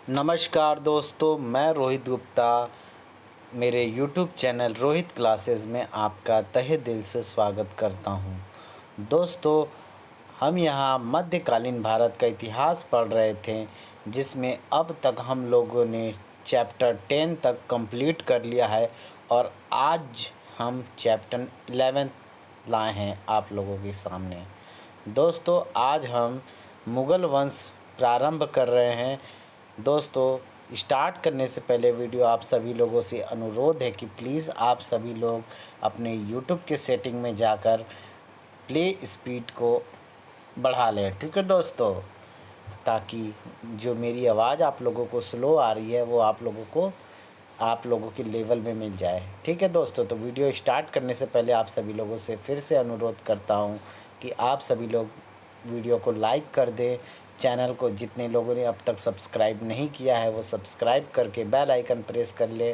नमस्कार दोस्तों, मैं रोहित गुप्ता मेरे YouTube चैनल रोहित क्लासेस में आपका तहे दिल से स्वागत करता हूं। दोस्तों, हम यहां मध्यकालीन भारत का इतिहास पढ़ रहे थे, जिसमें अब तक हम लोगों ने चैप्टर 10 तक कंप्लीट कर लिया है और आज हम चैप्टर 11 लाए हैं आप लोगों के सामने। दोस्तों, आज हम मुग़ल वंश प्रारंभ कर रहे हैं। दोस्तों, स्टार्ट करने से पहले वीडियो आप सभी लोगों से अनुरोध है कि प्लीज़ आप सभी लोग अपने YouTube के सेटिंग में जाकर प्ले स्पीड को बढ़ा लें, ठीक है दोस्तों, ताकि जो मेरी आवाज़ आप लोगों को स्लो आ रही है वो आप लोगों के लेवल में मिल जाए, ठीक है दोस्तों। तो वीडियो स्टार्ट करने से पहले आप सभी लोगों से फिर से अनुरोध करता हूँ कि आप सभी लोग वीडियो को लाइक कर दें। चैनल को जितने लोगों ने अब तक सब्सक्राइब नहीं किया है वो सब्सक्राइब करके बेल आइकन प्रेस कर ले,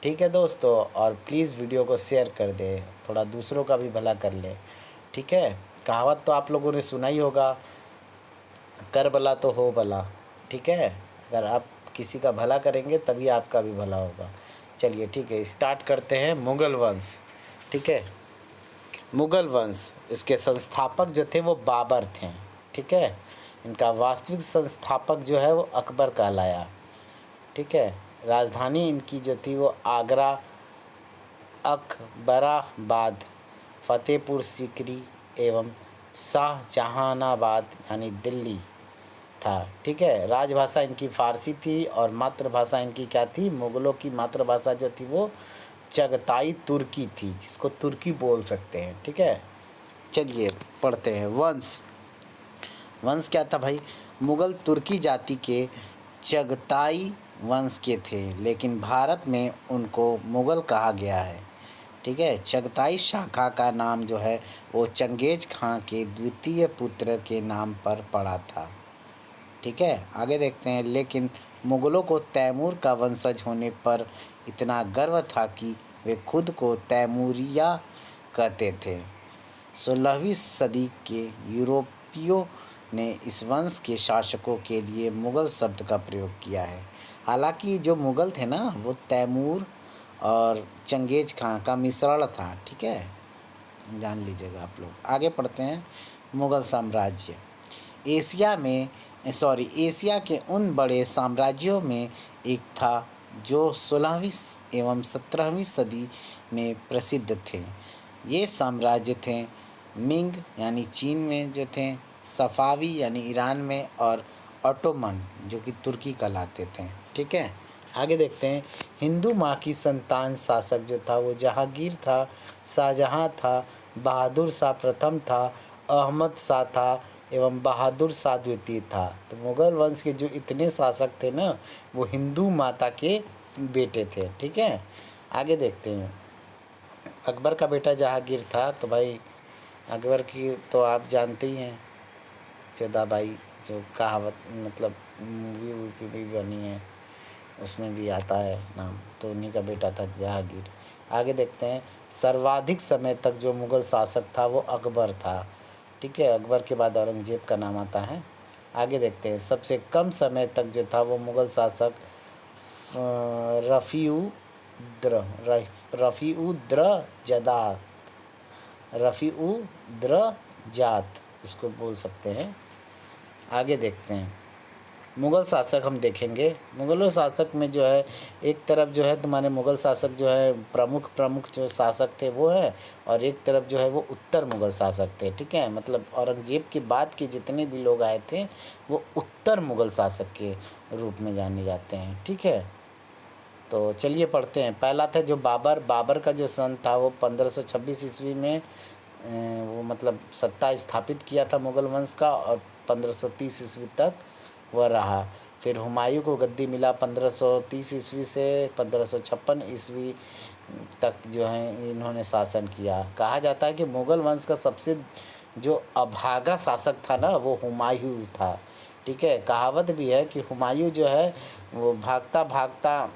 ठीक है दोस्तों। और प्लीज़ वीडियो को शेयर कर दे, थोड़ा दूसरों का भी भला कर ले, ठीक है। कहावत तो आप लोगों ने सुना ही होगा, कर भला तो हो भला, ठीक है। अगर आप किसी का भला करेंगे तभी आपका भी भला होगा। चलिए ठीक है, स्टार्ट करते हैं। मुग़ल वंश, ठीक है। मुग़ल वंश, इसके संस्थापक जो थे वो बाबर थे, ठीक है। इनका वास्तविक संस्थापक जो है वो अकबर कहलाया, ठीक है। राजधानी इनकी जो थी वो आगरा, अकबराबाद, फ़तेहपुर सीकरी एवं शाहजहानाबाद यानी दिल्ली था, ठीक है। राजभाषा इनकी फ़ारसी थी और मातृभाषा इनकी क्या थी? मुग़लों की मातृभाषा जो थी वो चगताई तुर्की थी, जिसको तुर्की बोल सकते हैं, ठीक है। चलिए पढ़ते हैं। वंश क्या था भाई? मुग़ल तुर्की जाति के चगताई वंश के थे, लेकिन भारत में उनको मुग़ल कहा गया है, ठीक है। चगताई शाखा का नाम जो है वो चंगेज़ खां के द्वितीय पुत्र के नाम पर पड़ा था, ठीक है। आगे देखते हैं। लेकिन मुग़लों को तैमूर का वंशज होने पर इतना गर्व था कि वे खुद को तैमूरिया कहते थे। 16वीं सदी के यूरोपियों ने इस वंश के शासकों के लिए मुग़ल शब्द का प्रयोग किया है। हालांकि जो मुग़ल थे ना वो तैमूर और चंगेज़ खां का मिश्रण था, ठीक है, जान लीजिएगा आप लोग। आगे पढ़ते हैं। मुग़ल साम्राज्य एशिया के उन बड़े साम्राज्यों में एक था जो 16वीं एवं 17वीं सदी में प्रसिद्ध थे। ये साम्राज्य थे मिंग यानी चीन में जो थे, सफ़ावी यानी ईरान में, और ऑटोमन जो कि तुर्की कहलाते थे, ठीक है। आगे देखते हैं। हिंदू माँ की संतान शासक जो था वो जहांगीर था, शाहजहां था, बहादुर शाह प्रथम था, अहमद शाह था एवं बहादुर शाह द्वितीय था। तो मुग़ल वंश के जो इतने शासक थे ना वो हिंदू माता के बेटे थे, ठीक है। आगे देखते हैं। अकबर का बेटा जहांगीर था, तो भाई अकबर की तो आप जानते ही हैं, जोधाबाई, जो कहावत मतलब मूवी भी बनी है उसमें भी आता है नाम, तो उन्हीं का बेटा था जहांगीर। आगे देखते हैं। सर्वाधिक समय तक जो मुग़ल शासक था वो अकबर था, ठीक है। अकबर के बाद औरंगज़ेब का नाम आता है। आगे देखते हैं। सबसे कम समय तक जो था वो मुग़ल शासक रफ़ीउद्दरजात इसको बोल सकते हैं। आगे देखते हैं। मुग़ल शासक हम देखेंगे। मुग़लों शासक में जो है एक तरफ जो है तुम्हारे मुग़ल शासक जो है प्रमुख जो शासक थे वो है, और एक तरफ जो है वो उत्तर मुग़ल शासक थे, ठीक है। मतलब औरंगज़ेब के बाद के जितने भी लोग आए थे वो उत्तर मुग़ल शासक के रूप में जाने जाते हैं, ठीक है। तो चलिए पढ़ते हैं। पहला था जो बाबर का जो सन था वो 1526 ईस्वी में वो मतलब सत्ता स्थापित किया था मुग़ल वंश का, और 1530 ईस्वी तक वह रहा। फिर हुमायूं को गद्दी मिला 1530 ईस्वी से 1556 ईस्वी तक जो है इन्होंने शासन किया। कहा जाता है कि मुग़ल वंश का सबसे जो अभागा शासक था ना वो हुमायूं था, ठीक है। कहावत भी है कि हुमायूं जो है वो भागता भागता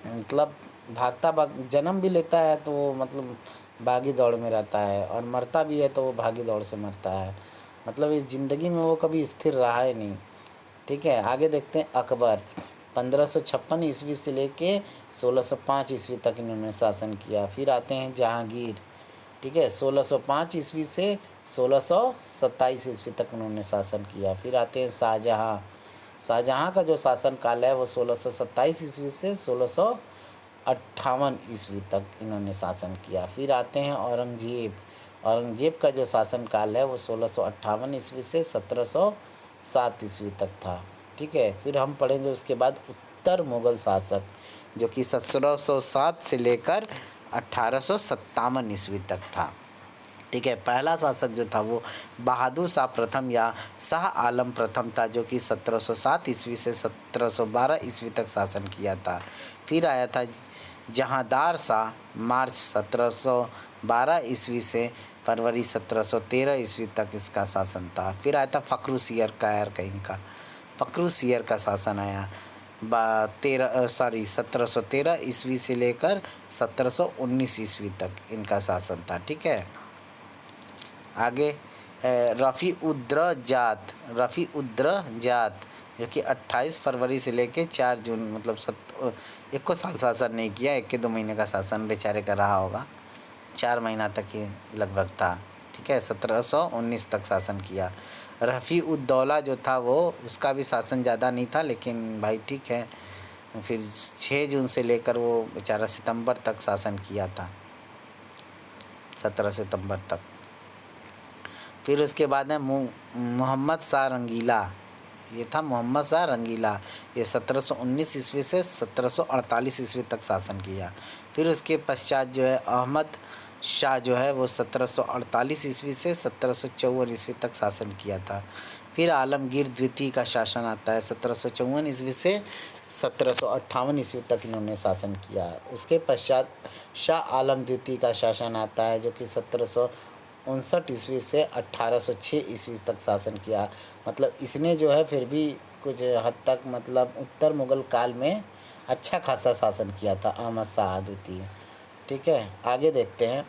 मतलब जन्म भी लेता है तो वो मतलब भागी दौड़ में रहता है, और मरता भी है तो वो भागी दौड़ से मरता है। मतलब इस ज़िंदगी में वो कभी स्थिर रहा ही नहीं, ठीक है। आगे देखते हैं। अकबर 1556 ईस्वी से लेके 1605 ईस्वी तक इन्होंने शासन किया। फिर आते हैं जहांगीर, ठीक है, 1605 ईस्वी से 1627 ईस्वी तक उन्होंने शासन किया। फिर आते हैं शाहजहाँ। शाहजहाँ का जो शासन काल है वो 1627 ईस्वी से 1658 ईस्वी तक इन्होंने शासन किया। फिर आते हैं औरंगजेब। औरंगजेब का जो शासन काल है वो 1658 ईस्वी से 1707 ईस्वी तक था, ठीक है। फिर हम पढ़ेंगे उसके बाद उत्तर मुग़ल शासक, जो कि 1707 से लेकर 1857 ईस्वी तक था, ठीक है। पहला शासक जो था वो बहादुर शाह प्रथम या शाह आलम प्रथम था, जो कि 1707 ईस्वी से 1712 ईस्वी तक शासन किया था। फिर आया था जहांदार शाह, मार्च 1712 ईस्वी से फरवरी 1713 ईस्वी तक इसका शासन था। फिर आया था फ़खरुशीर कायर का, इनका फ़खरुशीर का शासन आया 1713 ईस्वी से लेकर 1719 ईस्वी तक इनका शासन था, ठीक है। आगे रफ़ी-उद-दौला, जो कि 28 फरवरी से लेके 4 जून, मतलब 1 को साल शासन नहीं किया, 1 के 2 महीने का शासन बेचारे का रहा होगा, 4 महीना तक ये लगभग था, ठीक है। 1719 तक शासन किया। रफ़ी-उद-दौला जो था वो, उसका भी शासन ज़्यादा नहीं था, लेकिन भाई ठीक है, फिर 6 जून से लेकर वो बेचारा सितंबर तक शासन किया था, 17 सितंबर तक। फिर उसके बाद है मोहम्मद शाह रंगीला, ये था मोहम्मद शाह रंगीला, ये 1719 ईस्वी से 1748 ईस्वी तक शासन किया। फिर उसके पश्चात जो है अहमद शाह जो है वो 1748 ईस्वी से 1754 ईस्वी तक शासन किया था। फिर आलमगीर द्वितीय का शासन आता है 1754 ईस्वी से 1758 ईस्वी तक इन्होंने शासन किया। उसके पश्चात शाह आलम द्वितीय का शासन आता है, जो कि 1759 ईस्वी से 1806 ईस्वी तक शासन किया। मतलब इसने जो है फिर भी कुछ हद तक, मतलब उत्तर मुग़ल काल में अच्छा खासा शासन किया था अहमद शाह द्वितीय, ठीक है। आगे देखते हैं,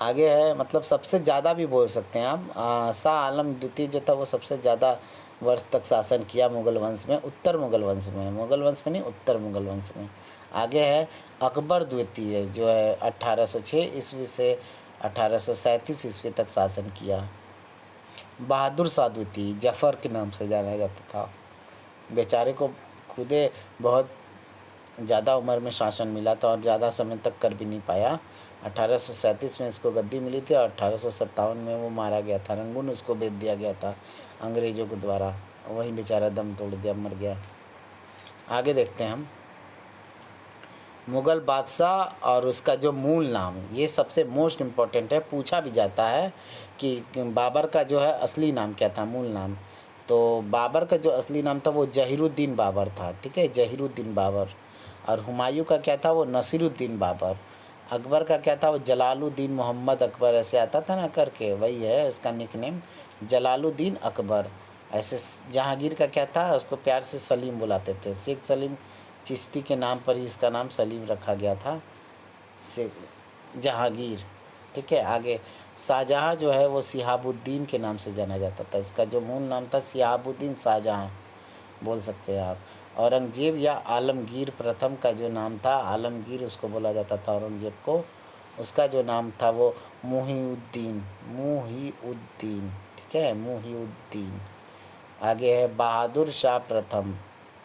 आगे है मतलब सबसे ज़्यादा भी बोल सकते हैं आप, शाह आलम द्वितीय जो था वो सबसे ज़्यादा वर्ष तक शासन किया मुग़ल वंश में, उत्तर मुग़ल वंश में, मुग़ल वंश में नहीं, उत्तर मुग़ल वंश में। आगे है अकबर द्वितीय, जो है 1806 ईस्वी से 1837 ईस्वी तक शासन किया। बहादुर शाह द्वितीय जफ़र के नाम से जाना जाता था, बेचारे को खुदे बहुत ज़्यादा उम्र में शासन मिला था और ज़्यादा समय तक कर भी नहीं पाया। 1837 में इसको गद्दी मिली थी और 1857 में वो मारा गया था, रंगून उसको भेज दिया गया था अंग्रेज़ों के द्वारा, वहीं बेचारा दम तोड़ दिया, मर गया। आगे देखते हैं हम, मुग़ल बादशाह और उसका जो मूल नाम, ये सबसे मोस्ट इम्पॉर्टेंट है, पूछा भी जाता है कि बाबर का जो है असली नाम क्या था, मूल नाम। तो बाबर का जो असली नाम था वो ज़हीरुद्दीन बाबर था, ठीक है, ज़हीरुद्दीन बाबर। और हुमायूं का क्या था, वो नसीरुद्दीन बाबर। अकबर का क्या था, वो जलालुद्दीन मोहम्मद अकबर, ऐसे आता था ना करके, वही है इसका निकनेम, जलालुद्दीन अकबर। ऐसे जहांगीर का क्या था, उसको प्यार से सलीम बुलाते थे, शेख सलीम चिश्ती के नाम पर ही इसका नाम सलीम रखा गया था, से जहांगीर, ठीक है। आगे शाहजहाँ जो है वो सिहाबुद्दीन के नाम से जाना जाता था, इसका जो मूल नाम था सिहाबुद्दीन शाहजहाँ बोल सकते हैं आप। औरंगजेब या आलमगीर प्रथम का जो नाम था, आलमगीर उसको बोला जाता था औरंगजेब को, उसका जो नाम था वो मुहीउद्दीन, मुहीउद्दीन, ठीक है, मुहीउद्दीन। आगे है बहादुर शाह प्रथम,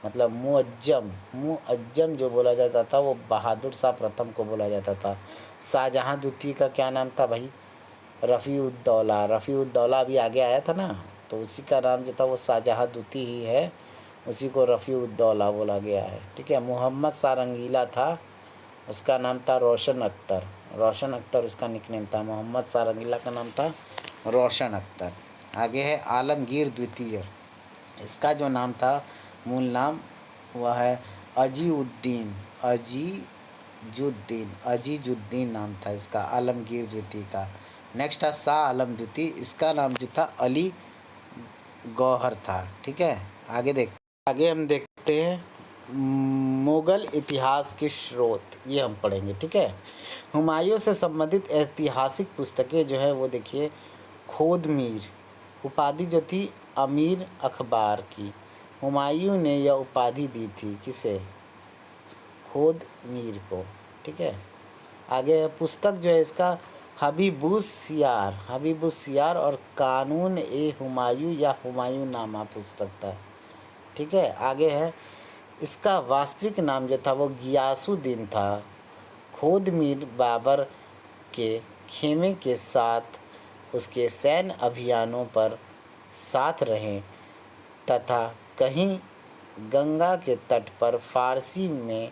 मतलब मुअज्जम जो बोला जाता था वो बहादुर शाह प्रथम को बोला जाता था। शाहजहाँ द्वितीय का क्या नाम था भाई, रफ़ी-उद-दौला, रफ़ी-उद-दौला अभी आगे आया था ना, तो उसी का नाम जो था वो शाहजहाँ द्वितीय ही है, उसी को रफ़ी-उद-दौला बोला गया है, ठीक है। मोहम्मद शाह रंगीला था, उसका नाम था रोशन अख्तर, रोशन अख्तर उसका निकनेम था, मोहम्मद शाह रंगीला का नाम था रोशन अख्तर। आगे है आलमगीर द्वितीय, इसका जो नाम था मूल नाम वह है अजीजुद्दीन नाम था इसका, आलमगीर द्वितीय का। नेक्स्ट था शाह आलम द्वितीय, इसका नाम जो था अली गौहर था, ठीक है। आगे हम देखते हैं मुग़ल इतिहास के स्रोत, ये हम पढ़ेंगे, ठीक है। हुमायूं से संबंधित ऐतिहासिक पुस्तकें जो है वो देखिए, खोद मीर उपाधि जो थी अमीर अखबार की, हुमायूं ने यह उपाधि दी थी किसे? खोद मीर को। ठीक है, आगे है पुस्तक जो है इसका हबीबुस यार और कानून ए हुमायूं या हुमायूं नामा पुस्तक था। ठीक है, आगे है इसका वास्तविक नाम जो था वो गियासुद्दीन था। खोद मीर बाबर के खेमे के साथ उसके सैन्य अभियानों पर साथ रहे तथा कहीं गंगा के तट पर फारसी में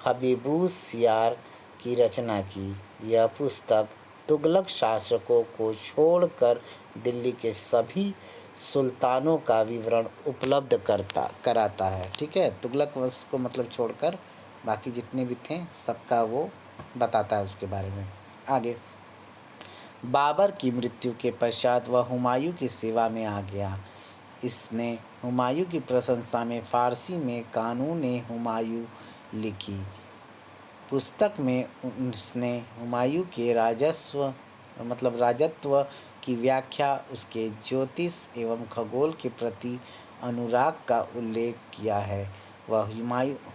हबीबुस यार की रचना की। यह पुस्तक तुगलक शासकों को छोड़कर दिल्ली के सभी सुल्तानों का विवरण उपलब्ध कराता है। ठीक है, तुगलक वंश को मतलब छोड़कर बाकी जितने भी थे सबका वो बताता है उसके बारे में। आगे, बाबर की मृत्यु के पश्चात वह हुमायूं की सेवा में आ गया। इसने हुमायूं की प्रशंसा में फ़ारसी में कानून-ए-हुमायूं लिखी। पुस्तक में उसने हुमायूं के राजत्व की व्याख्या, उसके ज्योतिष एवं खगोल के प्रति अनुराग का उल्लेख किया है। वह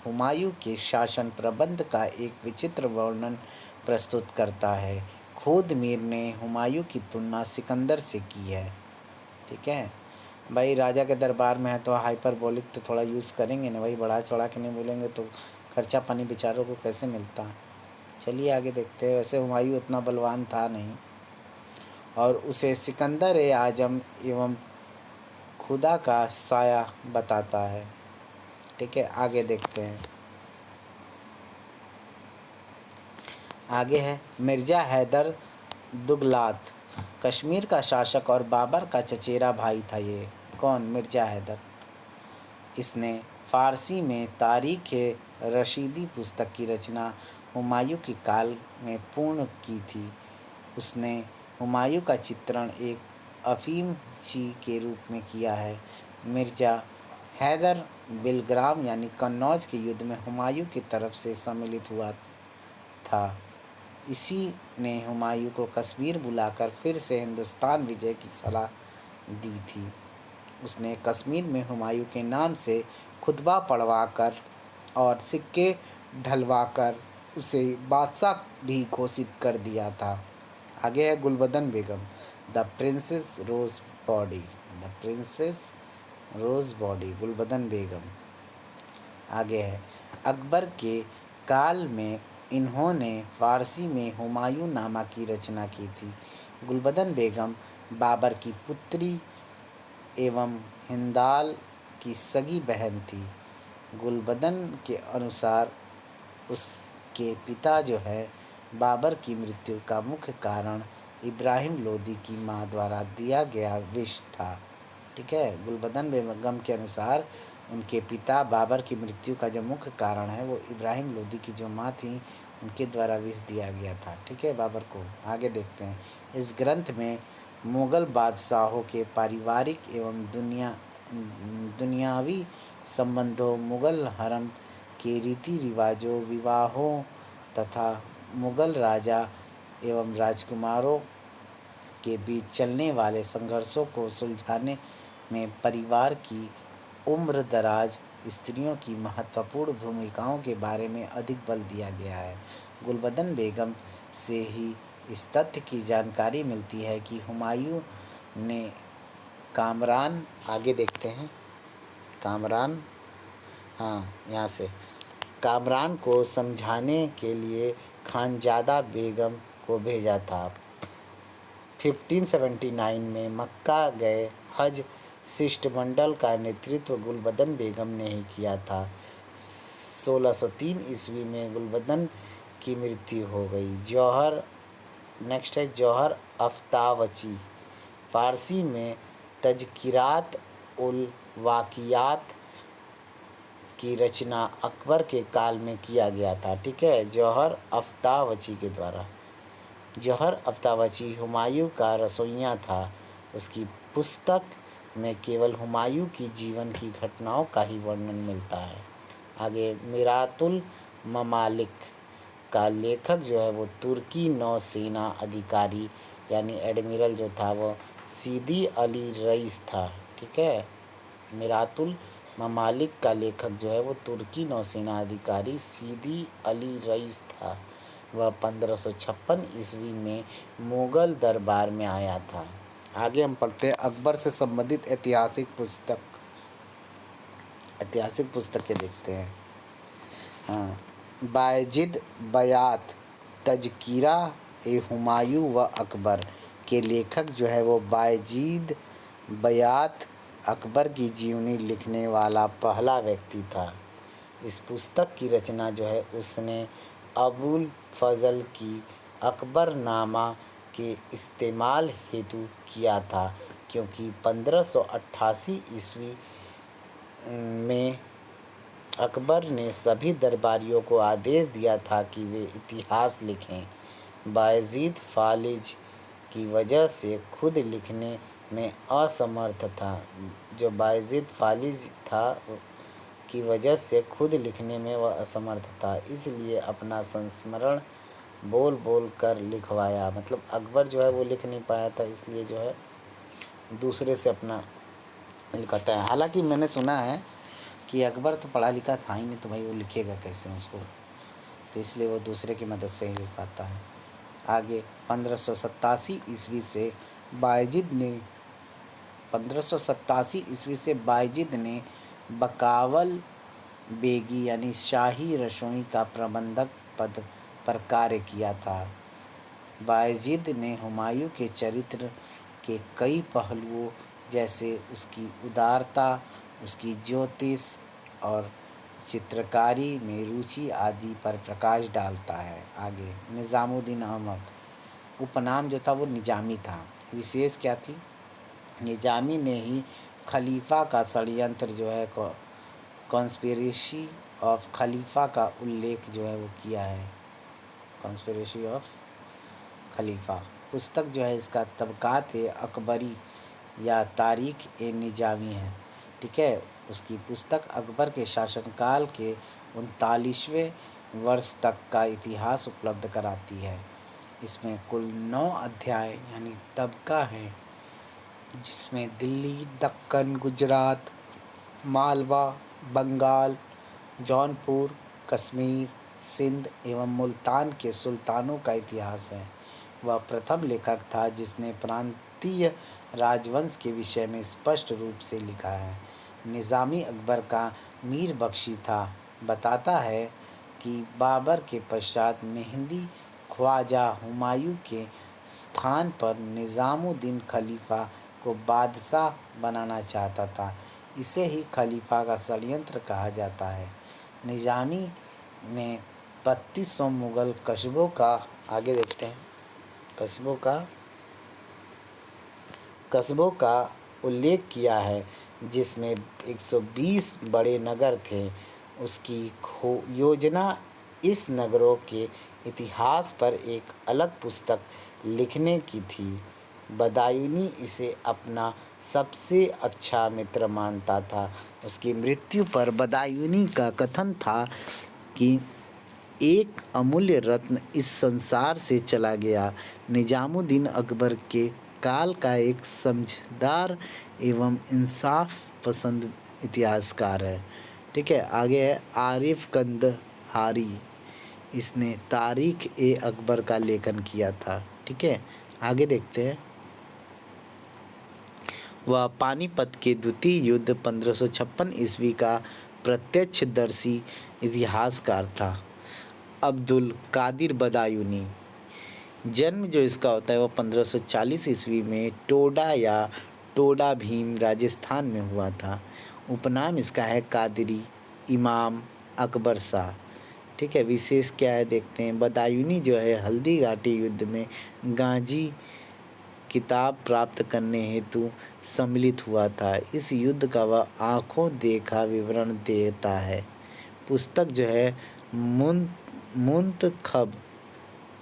हुमायूं के शासन प्रबंध का एक विचित्र वर्णन प्रस्तुत करता है। खोद मीर ने हुमायूं की तुलना सिकंदर से की है। ठीक है भाई, राजा के दरबार में है तो हाइपरबोलिक तो थोड़ा यूज़ करेंगे ना भाई, बढ़ा चढ़ा के नहीं बोलेंगे तो खर्चा पानी बेचारों को कैसे मिलता। चलिए आगे देखते हैं। वैसे हुमायूं उतना बलवान था नहीं और उसे सिकंदर ए आजम एवं खुदा का साया बताता है। ठीक है, आगे देखते हैं। आगे है मिर्ज़ा हैदर दुगलात, कश्मीर का शासक और बाबर का चचेरा भाई था। ये कौन? मिर्ज़ा हैदर। इसने फ़ारसी में तारीख़-ए-रशीदी पुस्तक की रचना हुमायूं के काल में पूर्ण की थी। उसने हुमायूं का चित्रण एक अफ़ीमची के रूप में किया है। मिर्ज़ा हैदर बिलग्राम यानी कन्नौज के युद्ध में हुमायूं की तरफ से सम्मिलित हुआ था। इसी ने हुमायूं को कश्मीर बुलाकर फिर से हिंदुस्तान विजय की सलाह दी थी। उसने कश्मीर में हुमायूं के नाम से खुतबा पढ़वाकर और सिक्के ढलवाकर उसे बादशाह भी घोषित कर दिया था। आगे है Gulbadan Begum, the princess rose body, Gulbadan Begum. आगे है अकबर के काल में इन्होंने फ़ारसी में हुमायूं नामा की रचना की थी। गुलबदन बेगम बाबर की पुत्री एवं हिंदाल की सगी बहन थी। गुलबदन के अनुसार उसके पिता जो है बाबर की मृत्यु का मुख्य कारण इब्राहिम लोदी की मां द्वारा दिया गया विष था। ठीक है, गुलबदन बेगम के अनुसार उनके पिता बाबर की मृत्यु का जो मुख्य कारण है वो इब्राहिम लोदी की जो मां थी उनके द्वारा विष दिया गया था। ठीक है, बाबर को। आगे देखते हैं। इस ग्रंथ में मुग़ल बादशाहों के पारिवारिक एवं दुनियावी संबंधों, मुग़ल हरम के रीति रिवाजों, विवाहों तथा मुग़ल राजा एवं राजकुमारों के बीच चलने वाले संघर्षों को सुलझाने में परिवार की उम्रदराज स्त्रियों की महत्वपूर्ण भूमिकाओं के बारे में अधिक बल दिया गया है। गुलबदन बेगम से ही इस तथ्य की जानकारी मिलती है कि हुमायूं ने कामरान, आगे देखते हैं, कामरान, हाँ यहाँ से, कामरान को समझाने के लिए खानज़ादा बेगम को भेजा था। 1579 में मक्का गए हज शिष्टमंडल का नेतृत्व गुलबदन बेगम ने ही किया था। 1603 ईस्वी में गुलबदन की मृत्यु हो गई। नेक्स्ट है जौहर अफ्तावची, फ़ारसी में तज़किरात उल वाक़ियात की रचना अकबर के काल में किया गया था। ठीक है, जौहर अफ्तावची के द्वारा। जौहर अफ्तावची हुमायूं का रसोइया था। उसकी पुस्तक में केवल हुमायूं की जीवन की घटनाओं का ही वर्णन मिलता है। आगे मिरातुल ममालिक का लेखक जो है वो तुर्की नौसेना अधिकारी यानी एडमिरल जो था वो सीदी अली रईस था। ठीक है, मिरातुल ममालिक का लेखक जो है वो तुर्की नौसेना अधिकारी सीदी अली रईस था। वह 1556 ईस्वी में मुग़ल दरबार में आया था। आगे हम पढ़ते हैं अकबर से संबंधित ऐतिहासिक पुस्तकें देखते हैं। हाँ, बायजिद बयात तज़किरा ए हुमायूं व अकबर के लेखक जो है वो बायजीद बयात अकबर की जीवनी लिखने वाला पहला व्यक्ति था। इस पुस्तक की रचना जो है उसने अबुल फजल की अकबरनामा के इस्तेमाल हेतु किया था, क्योंकि 1588 ईस्वी में अकबर ने सभी दरबारियों को आदेश दिया था कि वे इतिहास लिखें। बायजीद फालिज की वजह से खुद लिखने में असमर्थ था। जो बायजीद फालिज था की वजह से खुद लिखने में वह असमर्थ था, इसलिए अपना संस्मरण बोल बोल कर लिखवाया। मतलब अकबर जो है वो लिख नहीं पाया था, इसलिए जो है दूसरे से अपना लिखवाता है। हालांकि मैंने सुना है कि अकबर तो पढ़ा लिखा था ही नहीं, तो भाई वो लिखेगा कैसे उसको, तो इसलिए वो दूसरे की मदद से ही लिख पाता है। आगे 1587 ईस्वी से बायजिद ने बकावल बेगी यानी शाही रसोई का प्रबंधक पद पर कार्य किया था। बायजिद ने हुमायूं के चरित्र के कई पहलुओं जैसे उसकी उदारता, उसकी ज्योतिष और चित्रकारी में रुचि आदि पर प्रकाश डालता है। आगे निज़ामुद्दीन अहमद, उपनाम जो था वो निजामी था। विशेष क्या थी, निजामी ने ही खलीफा का षड्यंत्र जो है कॉन्स्पिरेसी ऑफ खलीफा का उल्लेख जो है वो किया है। कॉन्स्पिरेसी ऑफ खलीफा पुस्तक जो है इसका तबकात अकबरी या तारीख ए निजामी है। ठीक है, उसकी पुस्तक अकबर के शासनकाल के 39वें वर्ष तक का इतिहास उपलब्ध कराती है। इसमें कुल 9 अध्याय यानी तबका है, जिसमें दिल्ली, दक्कन, गुजरात, मालवा, बंगाल, जौनपुर, कश्मीर, सिंध एवं मुल्तान के सुल्तानों का इतिहास है। वह प्रथम लेखक था जिसने प्रांतीय राजवंश के विषय में स्पष्ट रूप से लिखा है। निज़ामी अकबर का मीर बख्शी था। बताता है कि बाबर के पश्चात मेहंदी ख्वाजा हुमायूं के स्थान पर निज़ामुद्दीन खलीफा को बादशाह बनाना चाहता था। इसे ही खलीफा का षड्यंत्र कहा जाता है। निज़ामी ने 3200 मुग़ल कस्बों का, आगे देखते हैं, कस्बों का उल्लेख किया है, जिसमें 120 बड़े नगर थे। उसकी योजना इस नगरों के इतिहास पर एक अलग पुस्तक लिखने की थी। बदायूनी इसे अपना सबसे अच्छा मित्र मानता था। उसकी मृत्यु पर बदायूनी का कथन था कि एक अमूल्य रत्न इस संसार से चला गया। निजामुद्दीन अकबर के काल का एक समझदार एवं इंसाफ पसंद इतिहासकार है। ठीक है, आगे है आरिफ कंदहारी, इसने तारीख ए अकबर का लेखन किया था। ठीक है, आगे देखते हैं। वह पानीपत के द्वितीय युद्ध 1556 ईस्वी का प्रत्यक्षदर्शी इतिहासकार था। अब्दुल कादिर बदायूनी, जन्म जो इसका होता है वो 1540 ईस्वी में टोडा या टोडा भीम राजस्थान में हुआ था। उपनाम इसका है कादरी इमाम अकबर शाह। ठीक है, विशेष क्या है देखते हैं। बदायूनी जो है हल्दी घाटी युद्ध में गाजी किताब प्राप्त करने हेतु सम्मिलित हुआ था। इस युद्ध का वह आँखों देखा विवरण देता है। पुस्तक जो है मुंतखब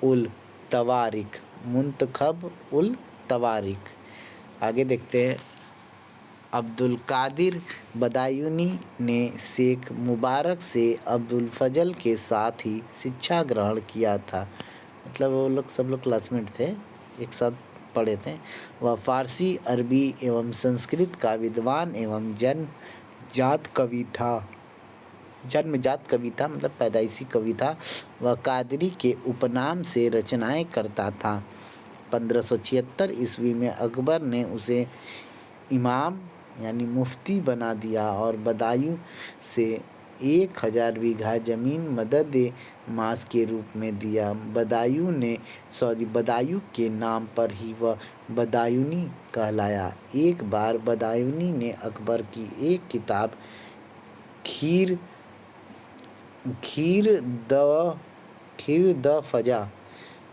उल तवारिख। आगे देखते हैं। अब्दुल कादिर बदायूनी ने शेख मुबारक से अब्दुल फजल के साथ ही शिक्षा ग्रहण किया था। मतलब वो लोग सब लोग क्लासमेट थे, एक साथ पढ़े थे। वह फारसी, अरबी एवं संस्कृत का विद्वान एवं जन्मजात कवि था। जन्मजात कवि था मतलब पैदाइशी कवि था। वह कादरी के उपनाम से रचनाएं करता था। 1576 ईस्वी में अकबर ने उसे इमाम यानी मुफ्ती बना दिया और बदायूं से 1000 बीघा ज़मीन मदद मास के रूप में दिया। बदायूं के नाम पर ही वह बदायूनी कहलाया। एक बार बदायूनी ने अकबर की एक किताब खीर खीर द खीर द फजा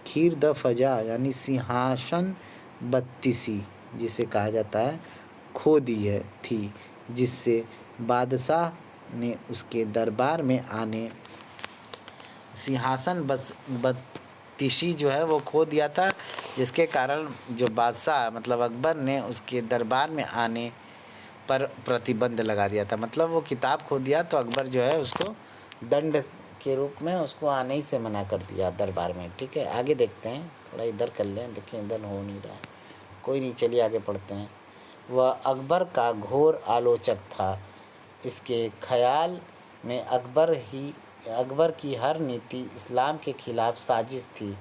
खीर द फजा यानी सिंहासन बत्तीसी जिसे कहा जाता है खो दी थी, जिससे बादशाह ने उसके दरबार में आने सिंहासन बत्तीसी जो है वो खो दिया था, जिसके कारण जो बादशाह मतलब अकबर ने उसके दरबार में आने पर प्रतिबंध लगा दिया था। मतलब वो किताब खो दिया तो अकबर जो है उसको दंड के रूप में उसको आने ही से मना कर दिया दरबार में। ठीक है, आगे देखते हैं। थोड़ा इधर कर लें, देखिए इधर हो नहीं रहा है, कोई नहीं, चलिए आगे पढ़ते हैं। वह अकबर का घोर आलोचक था। इसके ख्याल में अकबर की हर नीति इस्लाम के खिलाफ साजिश थी।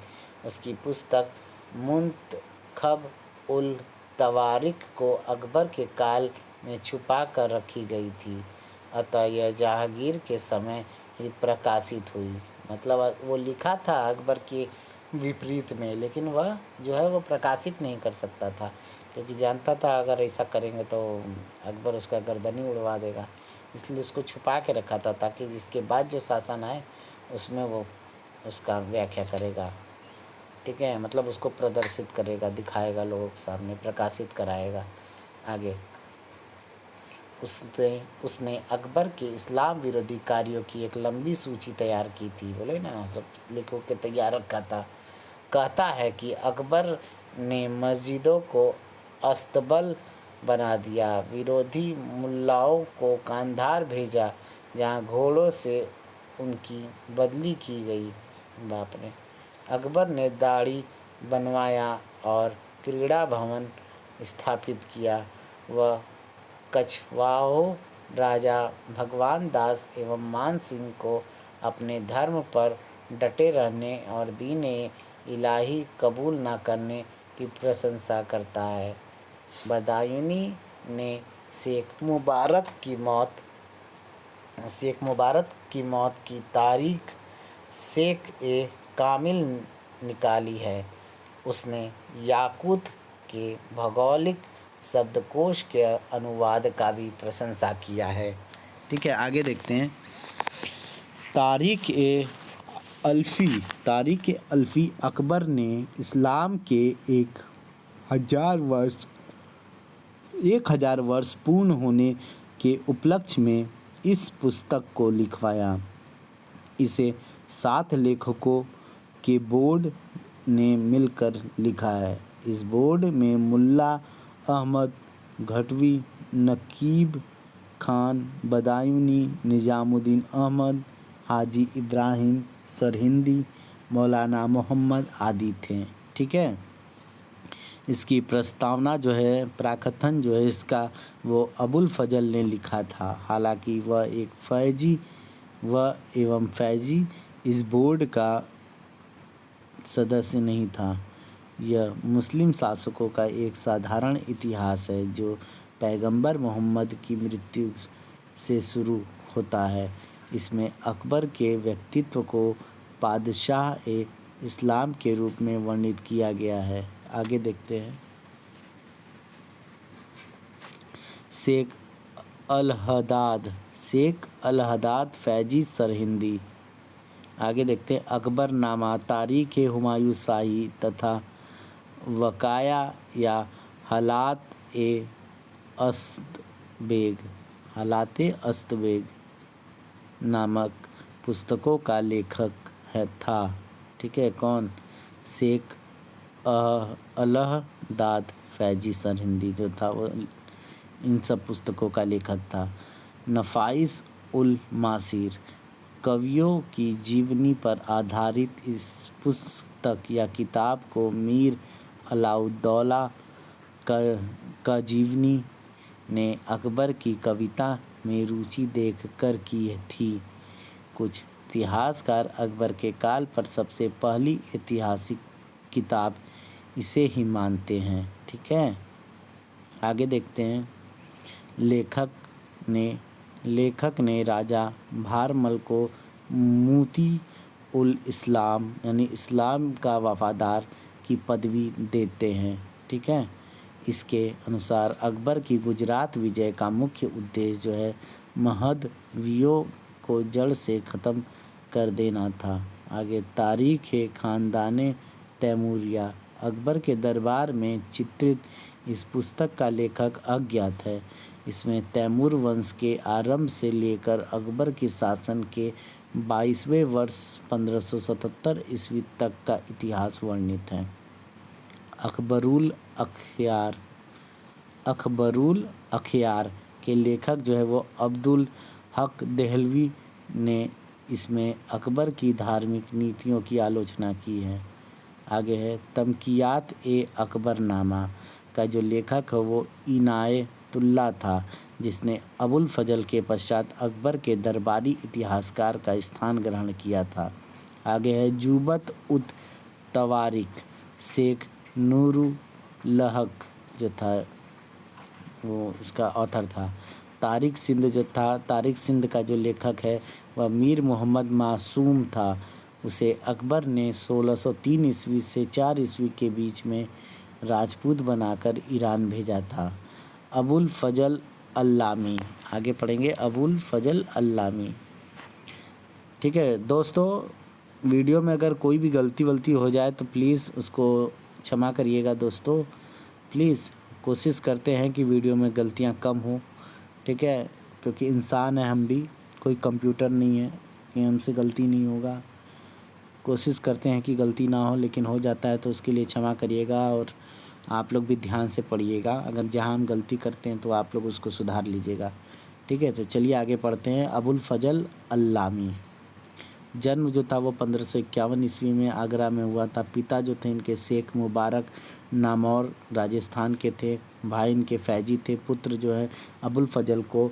उसकी पुस्तक मुंतखब उल तवारिक को अकबर के काल में छुपा कर रखी गई थी, अतः यह जहांगीर के समय ही प्रकाशित हुई। मतलब वो लिखा था अकबर के विपरीत में, लेकिन वह जो है वो प्रकाशित नहीं कर सकता था, क्योंकि जानता था अगर ऐसा करेंगे तो अकबर उसका गर्दन ही उड़वा देगा। इसलिए इसको छुपा के रखा था ताकि जिसके बाद जो शासन आए उसमें वो उसका व्याख्या करेगा। ठीक है, मतलब उसको प्रदर्शित करेगा, दिखाएगा, लोगों के सामने प्रकाशित कराएगा। आगे उसने अकबर के इस्लाम विरोधी कार्यों की एक लंबी सूची तैयार की थी। बोले ना, सब लिखो के तैयार रखा था। कहता है कि अकबर ने मस्जिदों को अस्तबल बना दिया, विरोधी मुल्लाओं को कांधार भेजा जहाँ घोड़ों से उनकी बदली की गई। बाप रे। अकबर ने दाढ़ी बनवाया और क्रीड़ा भवन स्थापित किया। वह कछवाहों राजा भगवान दास एवं मान सिंह को अपने धर्म पर डटे रहने और दीन इलाही कबूल न करने की प्रशंसा करता है। बदायूनी ने शेख मुबारक की मौत की तारीख शेख ए कामिल निकाली है। उसने याकूत के भौगोलिक शब्दकोश के अनुवाद का भी प्रशंसा किया है। ठीक है, आगे देखते हैं। तारीख ए अल्फ़ी अकबर ने इस्लाम के 1000 वर्ष पूर्ण होने के उपलक्ष्य में इस पुस्तक को लिखवाया। इसे 7 लेखकों के बोर्ड ने मिलकर लिखा है। इस बोर्ड में मुल्ला अहमद घटवी, नकीब खान बदायूनी, निजामुद्दीन अहमद, हाजी इब्राहिम सरहिंदी, मौलाना मोहम्मद आदि थे। ठीक है, इसकी प्रस्तावना जो है, प्राकथन जो है इसका, वो अबुल फजल ने लिखा था। हालांकि वह फैजी इस बोर्ड का सदस्य नहीं था। यह मुस्लिम शासकों का एक साधारण इतिहास है जो पैगंबर मोहम्मद की मृत्यु से शुरू होता है। इसमें अकबर के व्यक्तित्व को बादशाह इस्लाम के रूप में वर्णित किया गया है। आगे देखते हैं। शेख अल-हदाद फैजी सरहिंदी। आगे देखते हैं। अकबरनामा, तारीख़ हुमायूं शाही तथा वकाया या हालात अस्तबेग नामक पुस्तकों का लेखक था। ठीक है, कौन? शेख अल-हदाद फैजी सरहिंदी जो था वो इन सब पुस्तकों का लेखक था। नफ़ाइस उल मासीर, कवियों की जीवनी पर आधारित इस पुस्तक या किताब को मीर अलाउद्दौला का जीवनी ने अकबर की कविता में रुचि देख कर की थी। कुछ इतिहासकार अकबर के काल पर सबसे पहली ऐतिहासिक किताब इसे ही मानते हैं। ठीक है, आगे देखते हैं। लेखक ने लेखक ने राजा भारमल को मोती उल इस्लाम यानी इस्लाम का वफादार की पदवी देते हैं। ठीक है, इसके अनुसार अकबर की गुजरात विजय का मुख्य उद्देश्य जो है महदवियों को जड़ से ख़त्म कर देना था। आगे तारीख़ ख़ानदान तैमूरिया अकबर के दरबार में चित्रित इस पुस्तक का लेखक अज्ञात है। इसमें तैमूर वंश के आरंभ से लेकर अकबर के शासन के 22वें वर्ष 1577 ईस्वी तक का इतिहास वर्णित है। अकबरुल अखयार के लेखक जो है वो अब्दुल हक देहलवी ने इसमें अकबर की धार्मिक नीतियों की आलोचना की है। आगे है तमकियात ए अकबरनामा का जो लेखक है वो इनायतुल्ला था, जिसने अबुल फजल के पश्चात अकबर के दरबारी इतिहासकार का स्थान ग्रहण किया था। आगे है जुबत उत तवारिक शेख नूरुल्हक जो था वो उसका ऑथर था। तारिक सिंध का जो लेखक है वह मीर मोहम्मद मासूम था। उसे अकबर ने 1603 ईस्वी से 4 ईस्वी के बीच में राजपूत बनाकर ईरान भेजा था। अबुल फजल अल्लामी, आगे पढ़ेंगे अबुल फजल अल्लामी। ठीक है दोस्तों, वीडियो में अगर कोई भी गलती हो जाए तो प्लीज़ उसको क्षमा करिएगा दोस्तों। प्लीज़ कोशिश करते हैं कि वीडियो में गलतियां कम हो। ठीक है, क्योंकि इंसान है हम भी, कोई कंप्यूटर नहीं है कि हमसे गलती नहीं होगा। कोशिश करते हैं कि गलती ना हो, लेकिन हो जाता है तो उसके लिए क्षमा करिएगा। और आप लोग भी ध्यान से पढ़िएगा, अगर जहां हम गलती करते हैं तो आप लोग उसको सुधार लीजिएगा। ठीक है, तो चलिए आगे पढ़ते हैं। अबुल फजल अल्लामी जन्म जो था वो 1551 ईस्वी में आगरा में हुआ था। पिता जो थे इनके शेख मुबारक नामौर राजस्थान के थे। भाई इनके फैजी थे। पुत्र जो है अबुल फजल को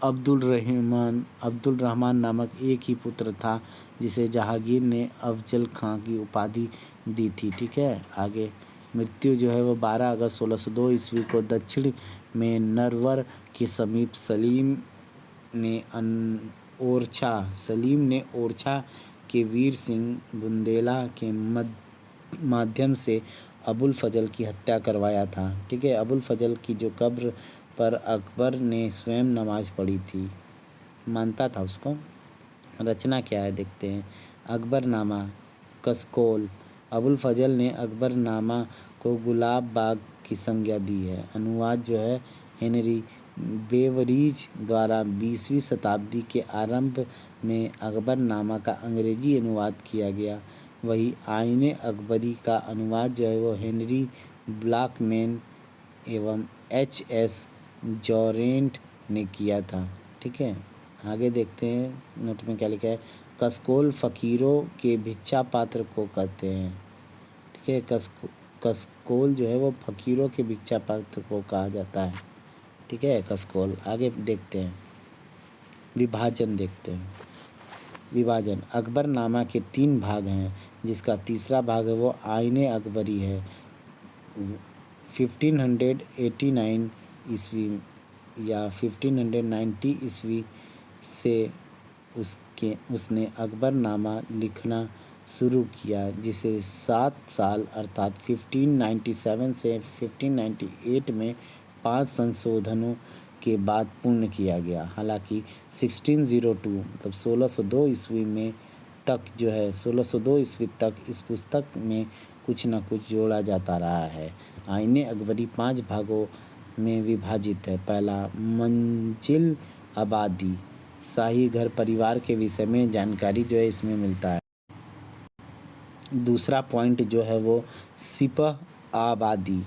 अब्दुल रहमान नामक एक ही पुत्र था, जिसे जहांगीर ने अफजल खां की उपाधि दी थी। ठीक है, आगे मृत्यु जो है वो 12 अगस्त 1602 ईस्वी को दक्षिण में नरवर के समीप सलीम ने ओरछा के वीर सिंह बुंदेला के माध्यम से अबुल फजल की हत्या करवाया था। ठीक है, अबुल फजल की जो कब्र पर अकबर ने स्वयं नमाज पढ़ी थी, मानता था उसको। रचना क्या है देखते हैं। अकबरनामा कसकोल अबुल फजल ने अकबरनामा को गुलाब बाग की संज्ञा दी है। अनुवाद जो है हेनरी बेवरीज द्वारा 20वीं शताब्दी के आरंभ में अकबरनामा का अंग्रेजी अनुवाद किया गया। वही आईने अकबरी का अनुवाद जो है वो हेनरी ब्लैकमैन एवं एच.एस. जॉरेंट ने किया था। ठीक है, आगे देखते हैं नोट में क्या लिखा है। कसकोल फ़कीरों के भिक्षा पात्र को कहते हैं। ठीक है, कसकोल जो है वो फ़कीरों के भिक्षा पात्र को कहा जाता है। ठीक है, कसकोल। आगे देखते हैं, विभाजन देखते हैं। विभाजन अकबरनामा के 3 भाग हैं, जिसका तीसरा भाग है वो आईने अकबरी है। 1589 ईस्वी या 1590 ईस्वी से उसने अकबरनामा लिखना शुरू किया, जिसे 7 साल अर्थात 1597 से 1598 में 5 संशोधनों के बाद पूर्ण किया गया। हालांकि 1602 मतलब 1602 ईस्वी में तक जो है 1602 ईस्वी तक इस पुस्तक में कुछ न कुछ जोड़ा जाता रहा है। आईने अकबरी 5 भागों में विभाजित है। पहला, मंजिल आबादी, शाही घर परिवार के विषय में जानकारी जो है इसमें मिलता है। दूसरा पॉइंट जो है वो सिपह आबादी,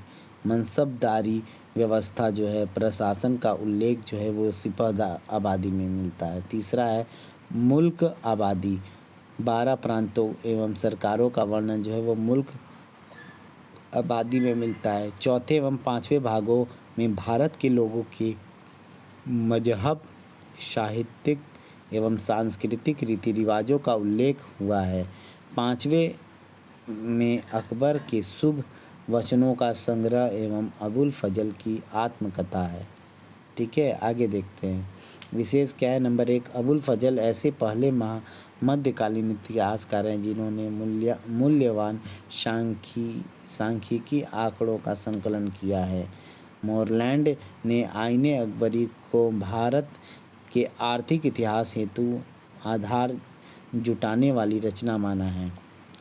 मनसबदारी व्यवस्था जो है प्रशासन का उल्लेख जो है वो सिपह आबादी में मिलता है। तीसरा है मुल्क आबादी, 12 प्रांतों एवं सरकारों का वर्णन जो है वो मुल्क आबादी में मिलता है। चौथे एवं 5वें भागों में भारत के लोगों के मजहब साहित्यिक एवं सांस्कृतिक रीति रिवाजों का उल्लेख हुआ है। पाँचवें में अकबर के शुभ वचनों का संग्रह एवं अबुल फजल की आत्मकथा है। ठीक है, आगे देखते हैं। विशेष क्या है? नंबर 1, अबुल फजल ऐसे पहले मध्यकालीन इतिहासकार हैं जिन्होंने मूल्यवान सांख्यिकी आंकड़ों का संकलन किया है। मोरलैंड ने आईने अकबरी को भारत के आर्थिक इतिहास हेतु आधार जुटाने वाली रचना माना है।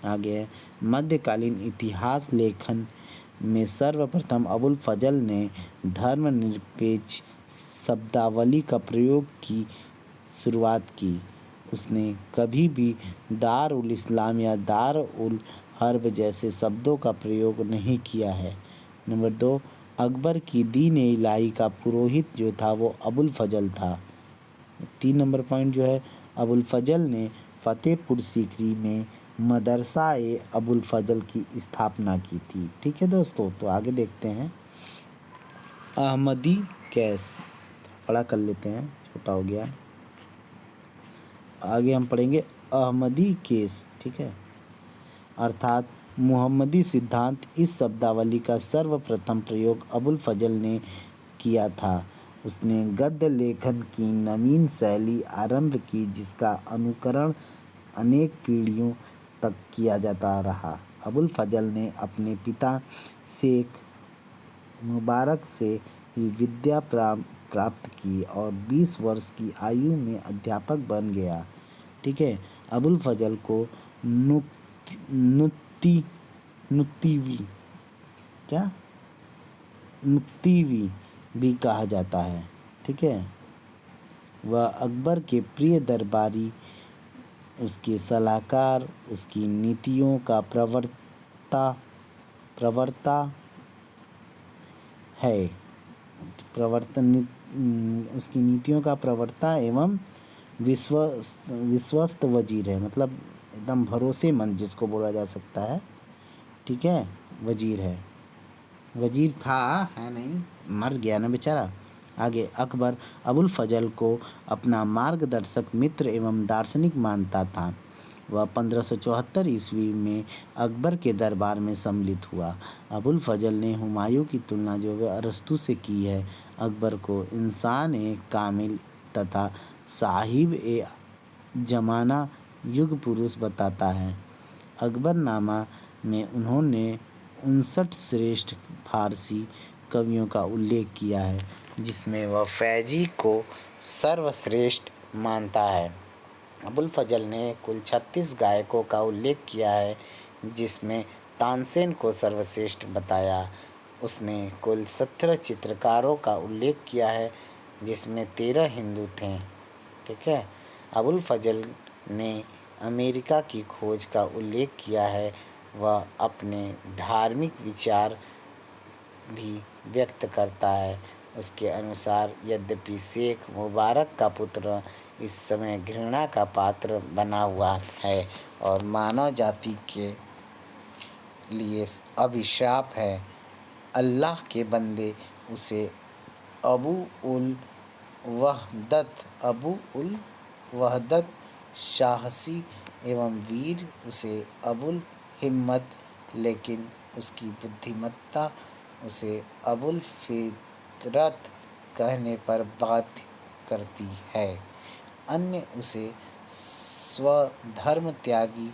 आगे है, मध्यकालीन इतिहास लेखन में सर्वप्रथम अबुल फजल ने धर्मनिरपेक्ष शब्दावली का प्रयोग की शुरुआत की। उसने कभी भी दार उल इस्लाम या दार उल हर्ब जैसे शब्दों का प्रयोग नहीं किया है। नंबर 2, अकबर की दीन इलाही का पुरोहित जो था वो अबुल फजल था। 3 नंबर पॉइंट जो है, अबुल फजल ने फतेहपुर सीकरी में मदरसा ए अबुल फजल की स्थापना की थी। ठीक है दोस्तों, तो आगे देखते हैं। अहमदी कैस पढ़ा कर लेते हैं, छोटा हो गया। आगे हम पढ़ेंगे अहमदी केस। ठीक है, अर्थात मुहम्मदी सिद्धांत। इस शब्दावली का सर्वप्रथम प्रयोग अबुल फजल ने किया था। उसने गद्य लेखन की नवीन शैली आरंभ की जिसका अनुकरण अनेक पीढ़ियों तक किया जाता रहा। अबुल फजल ने अपने पिता शेख मुबारक से ही विद्या प्राप्त की और 20 वर्ष की आयु में अध्यापक बन गया। ठीक है, अबुल फजल को नुत्तीवी क्या नुत्तीवी भी कहा जाता है। ठीक है, वह अकबर के प्रिय दरबारी, उसके सलाहकार, उसकी नीतियों का प्रवर्ता है। उसकी नीतियों का प्रवर्ता एवं विश्वस्त वजीर है, मतलब एकदम भरोसेमंद जिसको बोला जा सकता है। ठीक है, वजीर है, वजीर था, है नहीं, मर गया ना बेचारा। आगे, अकबर अबुल फजल को अपना मार्गदर्शक मित्र एवं दार्शनिक मानता था। वह 1574 ईस्वी में अकबर के दरबार में सम्मिलित हुआ। अबुल फजल ने हुमायूं की तुलना जो है अरस्तू से की है। अकबर को इंसान ए कामिल तथा साहिब ए जमाना युग पुरुष बताता है। अकबरनामा में उन्होंने 59 श्रेष्ठ फारसी कवियों का उल्लेख किया है जिसमें वह फैजी को सर्वश्रेष्ठ मानता है। अबुल फजल ने कुल 36 गायकों का उल्लेख किया है जिसमें तानसेन को सर्वश्रेष्ठ बताया। उसने कुल 17 चित्रकारों का उल्लेख किया है जिसमें 13 हिंदू थे। ठीक है, अबुल फजल ने अमेरिका की खोज का उल्लेख किया है। वह अपने धार्मिक विचार भी व्यक्त करता है। उसके अनुसार यद्यपि शेख मुबारक का पुत्र इस समय घृणा का पात्र बना हुआ है और मानव जाति के लिए अभिशाप है, अल्लाह के बंदे उसे अबू उल वहदत साहसी एवं वीर उसे अबुल हिम्मत, लेकिन उसकी बुद्धिमत्ता उसे अबुल फितरत कहने पर बाध्य करती है। अन्य उसे स्वधर्म त्यागी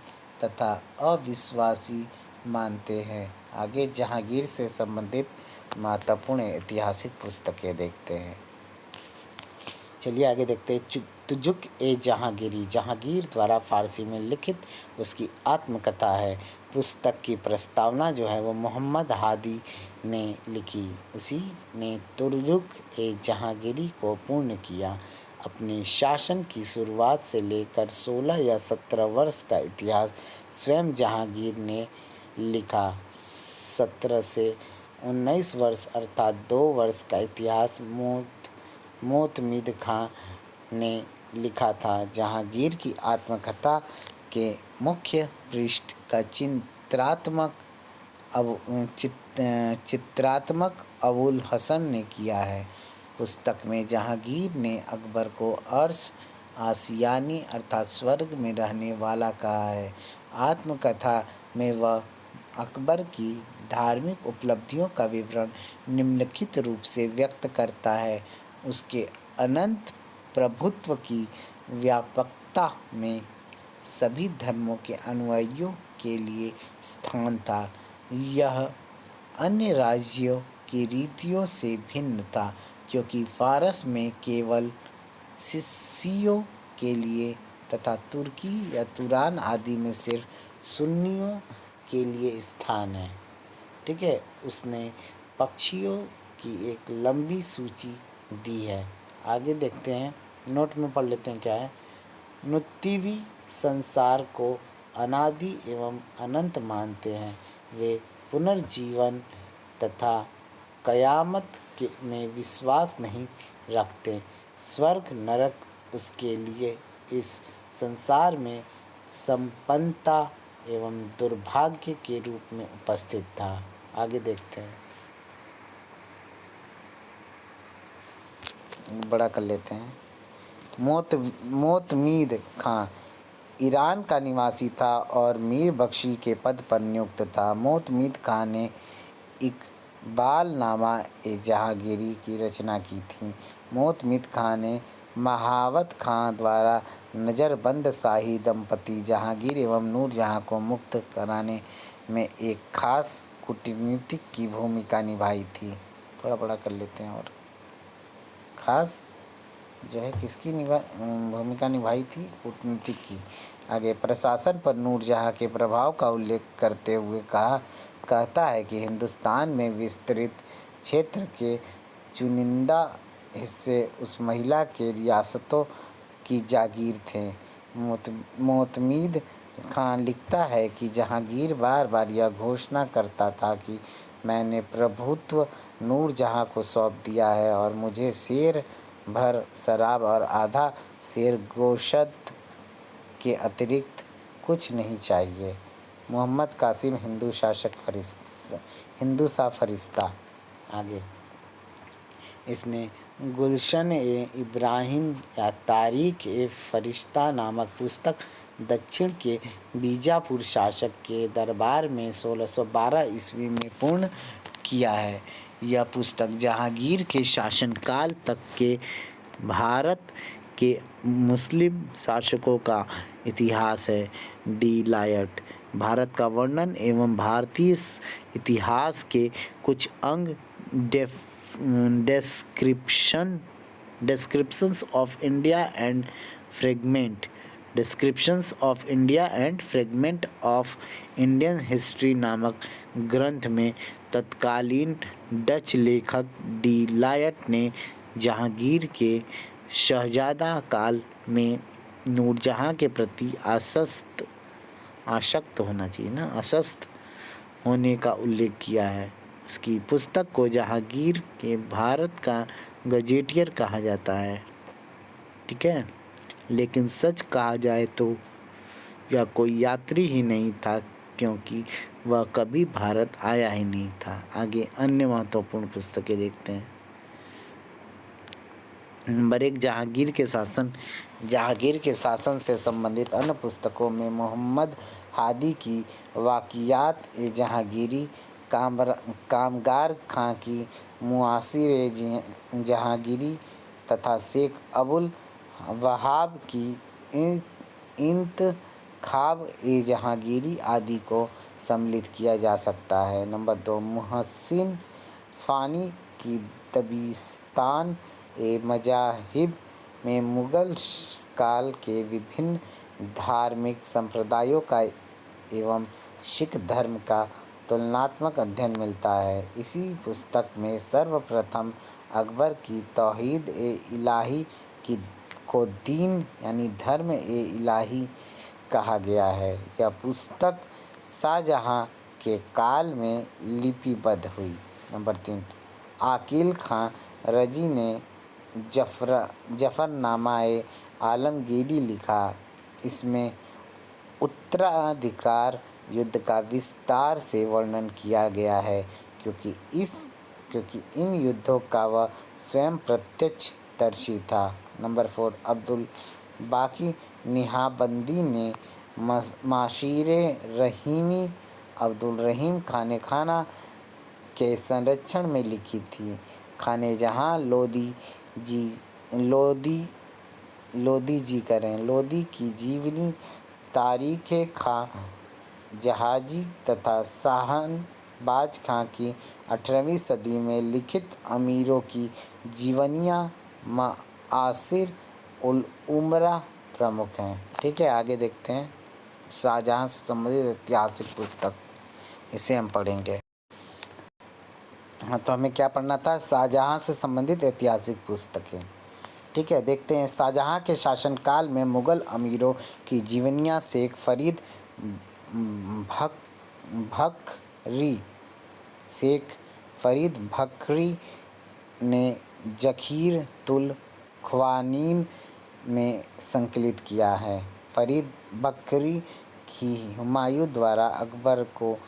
तथा अविश्वासी मानते हैं। आगे जहांगीर से संबंधित महत्वपूर्ण ऐतिहासिक पुस्तकें देखते हैं। चलिए आगे देखते हैं। तुजुक ए जहांगीरी, जहांगीर द्वारा फारसी में लिखित उसकी आत्मकथा है। पुस्तक की प्रस्तावना जो है वो मोहम्मद हादी ने लिखी। उसी ने तुजुक ए जहांगीरी को पूर्ण किया। अपने शासन की शुरुआत से लेकर 16 या 17 वर्ष का इतिहास स्वयं जहांगीर ने लिखा। 17 से 19 वर्ष अर्थात 2 वर्ष का इतिहास मोतमिद खां ने लिखा था। जहांगीर की आत्मकथा के मुख्य पृष्ठ का चित्रात्मक अबुल हसन ने किया है। पुस्तक में जहांगीर ने अकबर को अर्श आसियानी अर्थात स्वर्ग में रहने वाला कहा है। आत्मकथा में वह अकबर की धार्मिक उपलब्धियों का विवरण निम्नलिखित रूप से व्यक्त करता है। उसके अनंत प्रभुत्व की व्यापकता में सभी धर्मों के अनुयायियों के लिए स्थान था। यह अन्य राज्यों की रीतियों से भिन्न था, क्योंकि फ़ारस में केवल शिशियों के लिए तथा तुर्की या तुरान आदि में सिर्फ सुन्नियों के लिए स्थान है। ठीक है, उसने पक्षियों की एक लंबी सूची दी है। आगे देखते हैं, नोट में पढ़ लेते हैं क्या है। नुत्तीवी संसार को अनादि एवं अनंत मानते हैं। वे पुनर्जीवन तथा कयामत में विश्वास नहीं रखते। स्वर्ग नरक उसके लिए इस संसार में संपन्नता एवं दुर्भाग्य के रूप में उपस्थित था। आगे देखते हैं, बड़ा कर लेते हैं। मोतमीद खां ईरान का निवासी था और मीर बख्शी के पद पर नियुक्त था। मोतमीद खां ने इकबालनामा ए जहांगीरी की रचना की थी। मोतमीद खां ने महावत खां द्वारा नज़रबंद शाही दंपति जहांगीर एवं नूरजहां को मुक्त कराने में एक खास कूटनीतिक की भूमिका निभाई थी। थोड़ा बड़ा कर लेते हैं। और खास जो है किसकी भूमिका निभाई थी? कूटनीतिक की। आगे प्रशासन पर नूरजहां के प्रभाव का उल्लेख करते हुए कहता है कि हिंदुस्तान में विस्तृत क्षेत्र के चुनिंदा हिस्से उस महिला के रियासतों की जागीर थे। मोतमीद खां लिखता है कि जहांगीर बार बार यह घोषणा करता था कि मैंने प्रभुत्व नूरजहां को सौंप दिया है और मुझे शेर भर शराब और आधा शेर गोश्त के अतिरिक्त कुछ नहीं चाहिए। मोहम्मद कासिम हिंदू सा फरिश्ता। आगे इसने गुलशन ए इब्राहिम या तारीख ए फरिश्ता नामक पुस्तक दक्षिण के बीजापुर शासक के दरबार में 1612 ईस्वी में पूर्ण किया है। यह पुस्तक जहांगीर के शासनकाल तक के भारत के मुस्लिम शासकों का इतिहास है। डी लायट भारत का वर्णन एवं भारतीय इतिहास के कुछ अंग descriptions of India and fragment of Indian history नामक ग्रंथ में तत्कालीन डच लेखक डी लायट ने जहांगीर के शहजादा काल में नूरजहां के प्रति आसक्त होने का उल्लेख किया है। उसकी पुस्तक को जहांगीर के भारत का गजेटियर कहा जाता है। ठीक है, लेकिन सच कहा जाए तो यह कोई यात्री ही नहीं था, क्योंकि वह कभी भारत आया ही नहीं था। आगे अन्य महत्वपूर्ण पुस्तकें देखते हैं। नंबर 1, जहांगीर के शासन से संबंधित अन्य पुस्तकों में मोहम्मद हादी की वाक़ियात ए जहांगीरी, कामगार खां की मुआसिर ए जहांगीरी तथा शेख अबुल वहाब की इंतखाब ए जहांगीरी आदि को सम्मिलित किया जा सकता है। नंबर 2, मुहसिन फ़ानी की दबिस्तान ए मज़ाहिब में मुग़ल काल के विभिन्न धार्मिक संप्रदायों का एवं सिख धर्म का तुलनात्मक अध्ययन मिलता है। इसी पुस्तक में सर्वप्रथम अकबर की तौहीद ए इलाही को दीन यानी धर्म ए इलाही कहा गया है। यह पुस्तक शाहजहां के काल में लिपिबद्ध हुई। नंबर 3, आकिल खां रजी ने जफरनामा ए आलमगीरी लिखा। इसमें उत्तराधिकार युद्ध का विस्तार से वर्णन किया गया है, क्योंकि इस क्योंकि इन युद्धों का वह स्वयं प्रत्यक्षदर्शी था। नंबर 4, अब्दुल बाकी निहाबंदी ने माशीरे रहीमी अब्दुल रहीम खाने खाना के संरक्षण में लिखी थी। खाने जहाँ लोदी की जीवनी, तारीख़ खां जहाजी तथा शाहनवाज खां की 18वीं सदी में लिखित अमीरों की जीवनियाँ मासिर उल उमरा प्रमुख हैं। ठीक है, आगे देखते हैं। शाहजहाँ से संबंधित ऐतिहासिक पुस्तक, इसे हम पढ़ेंगे। हाँ, तो हमें क्या पढ़ना था? शाहजहाँ से संबंधित ऐतिहासिक पुस्तकें। ठीक है, देखते हैं। शाहजहाँ के शासनकाल में मुग़ल अमीरों की जीवनियाँ शेख फरीद बखरी ने ज़ख़ीरतुल ख़वानीन में संकलित किया है। फरीद बखरी की हुमायूँ द्वारा अकबर को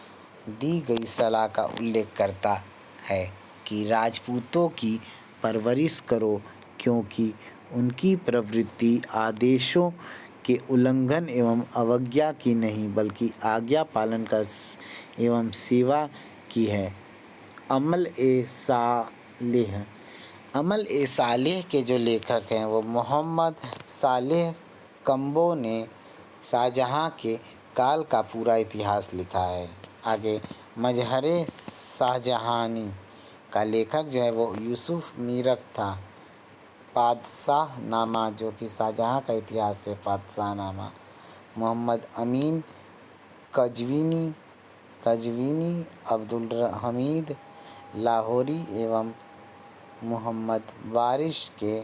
दी गई सलाह का उल्लेख करता है कि राजपूतों की परवरिश करो, क्योंकि उनकी प्रवृत्ति आदेशों के उल्लंघन एवं अवज्ञा की नहीं, बल्कि आज्ञा पालन का एवं सेवा की है। अमल ए सालेह के जो लेखक हैं वो मोहम्मद सालेह कम्बो ने शाहजहाँ के काल का पूरा इतिहास लिखा है। आगे, मजहरे शाहजहानी का लेखक जो है वो यूसुफ मीरक था। पादशाह नामा, जो कि शाहजहाँ का इतिहास है, पादशाह नामा, मोहम्मद अमीन कजवीनी, अब्दुल हमीद लाहौरी एवं मोहम्मद वारिश के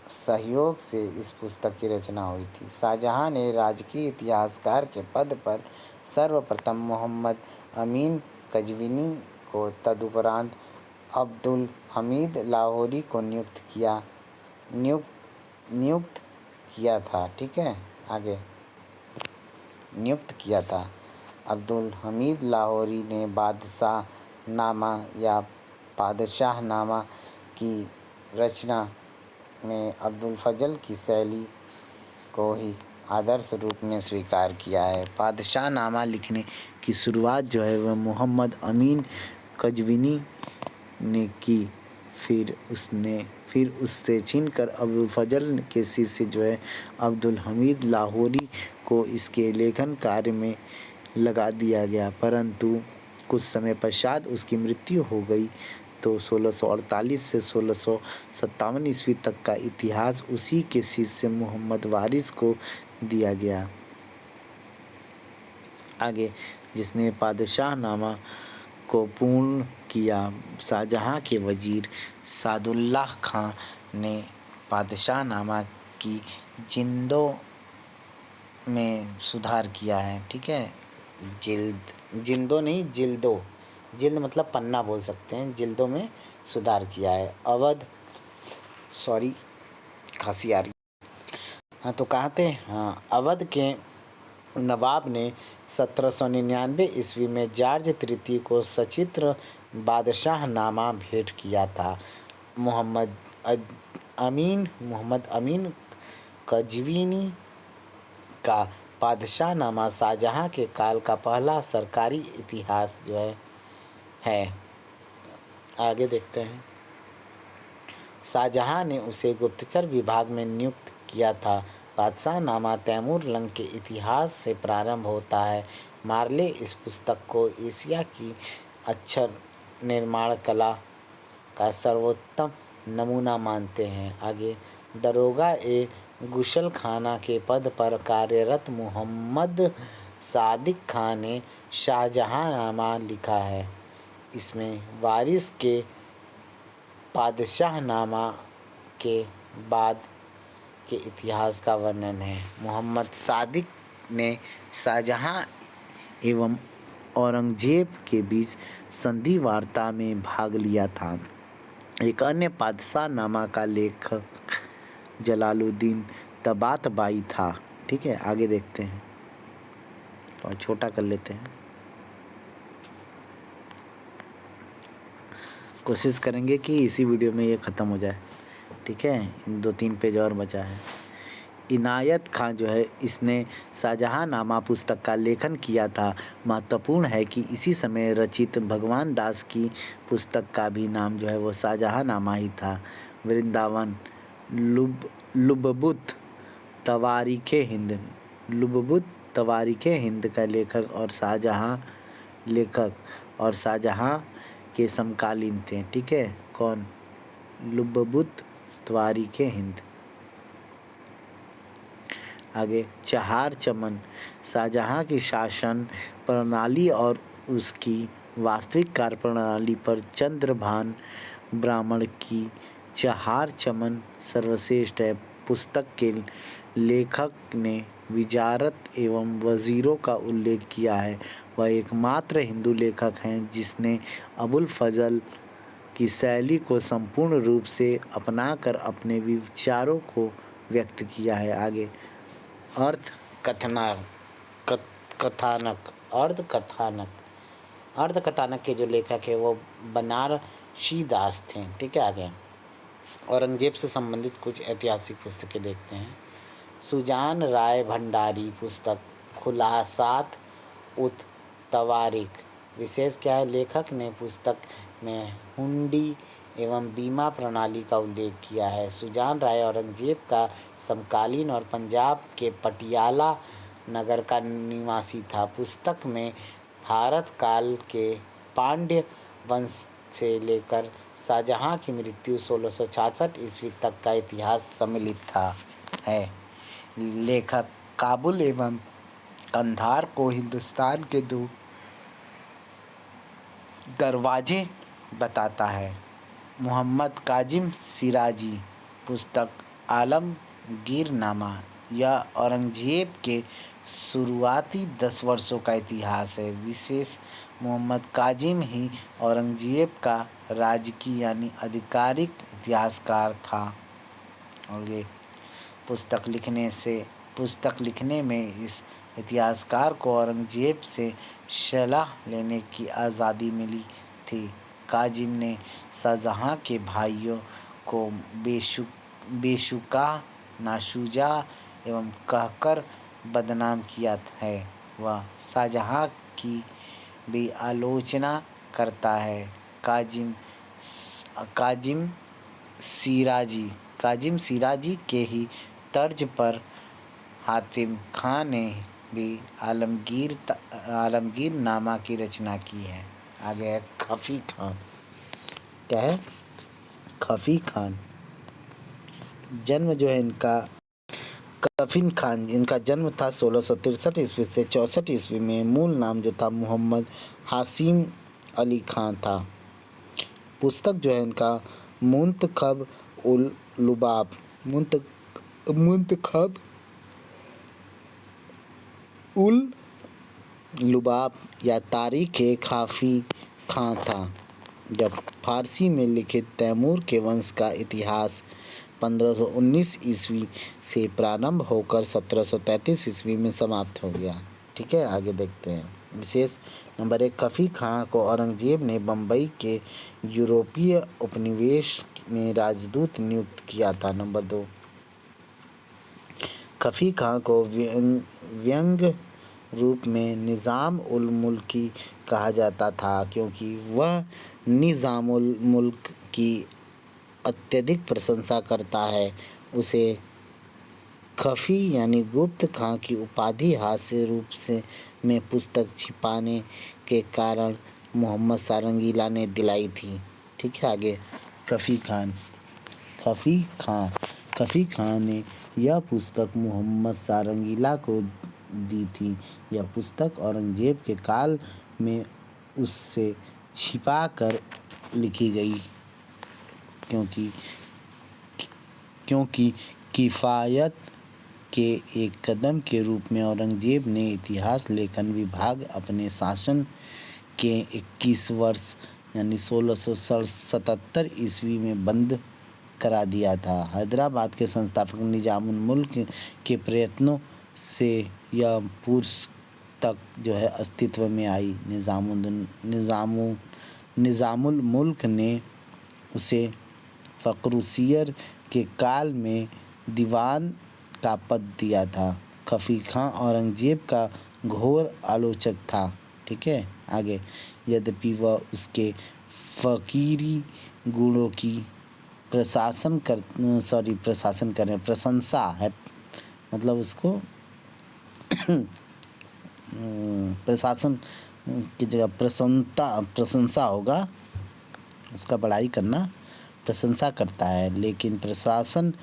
सहयोग से इस पुस्तक की रचना हुई थी। शाहजहाँ ने राजकीय इतिहासकार के पद पर सर्वप्रथम मोहम्मद अमीन कजवीनी को, तदुपरांत अब्दुल हमीद लाहौरी को नियुक्त किया था। ठीक है, आगे नियुक्त किया था। अब्दुल हमीद लाहौरी ने बादशाह नामा या पादशाह नामा की रचना में अब्दुल फजल की शैली को ही आदर्श रूप में स्वीकार किया है। पादशाह नामा लिखने की शुरुआत जो है वह मोहम्मद अमीन कजवीनी ने की। फिर उससे छीनकर अब्दुल फजल के शिष्य जो है अब्दुल हमीद लाहौरी को इसके लेखन कार्य में लगा दिया गया, परंतु कुछ समय पश्चात उसकी मृत्यु हो गई। तो 1648 से 1657 ईस्वी तक का इतिहास उसी के शिष्य मोहम्मद वारिस को दिया गया। आगे, जिसने पादशाह नामा को पूर्ण किया। शाहजहाँ के वजीर सादुल्लाह खां ने पादशाह नामा की जिल्दों में सुधार किया है। ठीक है, जिल्दों नहीं, जिल्दों, जिल्द मतलब पन्ना बोल सकते हैं, जिल्दों में सुधार किया है। खांसी आ रही। हाँ, तो कहाँ थे? हाँ, अवध के नवाब ने 1799 ईस्वी में जॉर्ज तृतीय को सचित्र बादशाह नामा भेंट किया था। मोहम्मद अमीन कजवीनी का पादशाह नामा शाहजहाँ के काल का पहला सरकारी इतिहास जो है। आगे देखते हैं। शाहजहाँ ने उसे गुप्तचर विभाग में नियुक्त किया था। बादशाह नामा तैमूर लंग के इतिहास से प्रारंभ होता है। मार्ले इस पुस्तक को एशिया की अक्षर निर्माण कला का सर्वोत्तम नमूना मानते हैं। आगे, दरोगा ए गुसलखाना के पद पर कार्यरत मोहम्मद सादिक खां ने शाहजहाँनामा लिखा है। इसमें वारिस के पादशाहनामा के बाद के इतिहास का वर्णन है। मोहम्मद सादिक ने शाहजहाँ एवं औरंगजेब के बीच संधि वार्ता में भाग लिया था। एक अन्य पादशाहनामा का लेखक जलालुद्दीन तबातबाई था। ठीक है, आगे देखते हैं और छोटा कर लेते हैं। कोशिश करेंगे कि इसी वीडियो में ये ख़त्म हो जाए, ठीक है। इन 2-3 पेज और बचा है। इनायत खां जो है इसने शाहजहाँनामा पुस्तक का लेखन किया था। महत्वपूर्ण है कि इसी समय रचित भगवान दास की पुस्तक का भी नाम जो है वो शाहजहाँनामा ही था। वृंदावन लुब्बुत तवारीख़े हिंद, लुब्बुत तवारीख़े हिंद का लेखक और शाहजहाँ के समकालीन थे, ठीक है। कौन? लुब्बुत तवारीख़े हिंद। आगे चहार चमन शाहजहाँ की शासन प्रणाली और उसकी वास्तविक कार्यप्रणाली पर चंद्रभान ब्राह्मण की चहार चमन सर्वश्रेष्ठ है। पुस्तक के लेखक ने विजारत एवं वज़ीरों का उल्लेख किया है। वह एकमात्र हिंदू लेखक हैं जिसने अबुल फजल की शैली को संपूर्ण रूप से अपनाकर अपने विचारों को व्यक्त किया है। आगे अर्थ कथानक के जो लेखक है वो बनारसी दास थे, ठीक है। आगे औरंगजेब से संबंधित कुछ ऐतिहासिक पुस्तकें देखते हैं। सुजान राय भंडारी पुस्तक खुलासात उत तवारीख विशेष क्या है? लेखक ने पुस्तक में हुंडी एवं बीमा प्रणाली का उल्लेख किया है। सुजान राय औरंगजेब का समकालीन और पंजाब के पटियाला नगर का निवासी था। पुस्तक में भारत काल के पांड्य वंश से लेकर शाहजहाँ की मृत्यु 1666 ईस्वी तक का इतिहास सम्मिलित है। लेखक काबुल एवं कंधार को हिंदुस्तान के 2 दरवाजे बताता है। मोहम्मद काजिम सिराजी पुस्तक आलमगीरनामा यह औरंगजेब के शुरुआती 10 वर्षों का इतिहास है। विशेष मोहम्मद काजिम ही औरंगजेब का राजकीय यानी आधिकारिक इतिहासकार था। और ये पुस्तक लिखने में इस इतिहासकार को औरंगजेब से सलाह लेने की आज़ादी मिली थी। काजिम ने शाहजहाँ के भाइयों को बेशुका, नासुजा एवं कहकर बदनाम किया है। वह शाहजहाँ की भी आलोचना करता है। काजिम सिराजी के ही तर्ज पर हातिम खां ने भी आलमगीरनामा की रचना की है। आगे है खफ़ी खान। क्या है? खफ़ी खान। जन्म जो है इनका कफ़ी खान, इनका जन्म था 1663 ईस्वी से 64 ईस्वी में। मूल नाम जो था मोहम्मद हाशिम अली खान था। पुस्तक जो है इनका मुंतखब उल लुबाब मुंतखब उल लुबाब या तारीख़ खफ़ी खां था। जब फारसी में लिखित तैमूर के वंश का इतिहास 1519 ईस्वी से प्रारंभ होकर 1733 ईस्वी में समाप्त हो गया, ठीक है। आगे देखते हैं। विशेष नंबर 1 खफ़ी खां को औरंगजेब ने बम्बई के यूरोपीय उपनिवेश में राजदूत नियुक्त किया था। नंबर 2 खफ़ी खां को व्यंग्य रूप में निज़ाम उल मुल्की कहा जाता था क्योंकि वह निज़ाम उल मुल्क की अत्यधिक प्रशंसा करता है। उसे खफ़ी यानी गुप्त खां की उपाधि हास्य रूप से में पुस्तक छिपाने के कारण मोहम्मद सारंगीला ने दिलाई थी, ठीक है। आगे खफ़ी खां ने यह पुस्तक मोहम्मद सारंगीला को दी थी। यह पुस्तक औरंगजेब के काल में उससे छिपा कर लिखी गई क्योंकि किफ़ायत के एक कदम के रूप में औरंगजेब ने इतिहास लेखन विभाग अपने शासन के 21 वर्ष यानी 1677 ईस्वी में बंद करा दिया था। हैदराबाद के संस्थापक निज़ामुल मुल्क के प्रयत्नों से यह पुस्तक जो है अस्तित्व में आई। निज़ामुल मुल्क ने उसे फ़र्रुखियत के काल में दीवान का पद दिया था। खफ़ी खां औरंगज़ेब का घोर आलोचक था। ठीक है, आगे। यद्यपि वह उसके फ़कीरी गुणों की प्रशंसा है, मतलब उसको प्रशासन की जगह प्रशंसा होगा, उसका बड़ाई करना, प्रशंसा करता है, लेकिन प्रशासन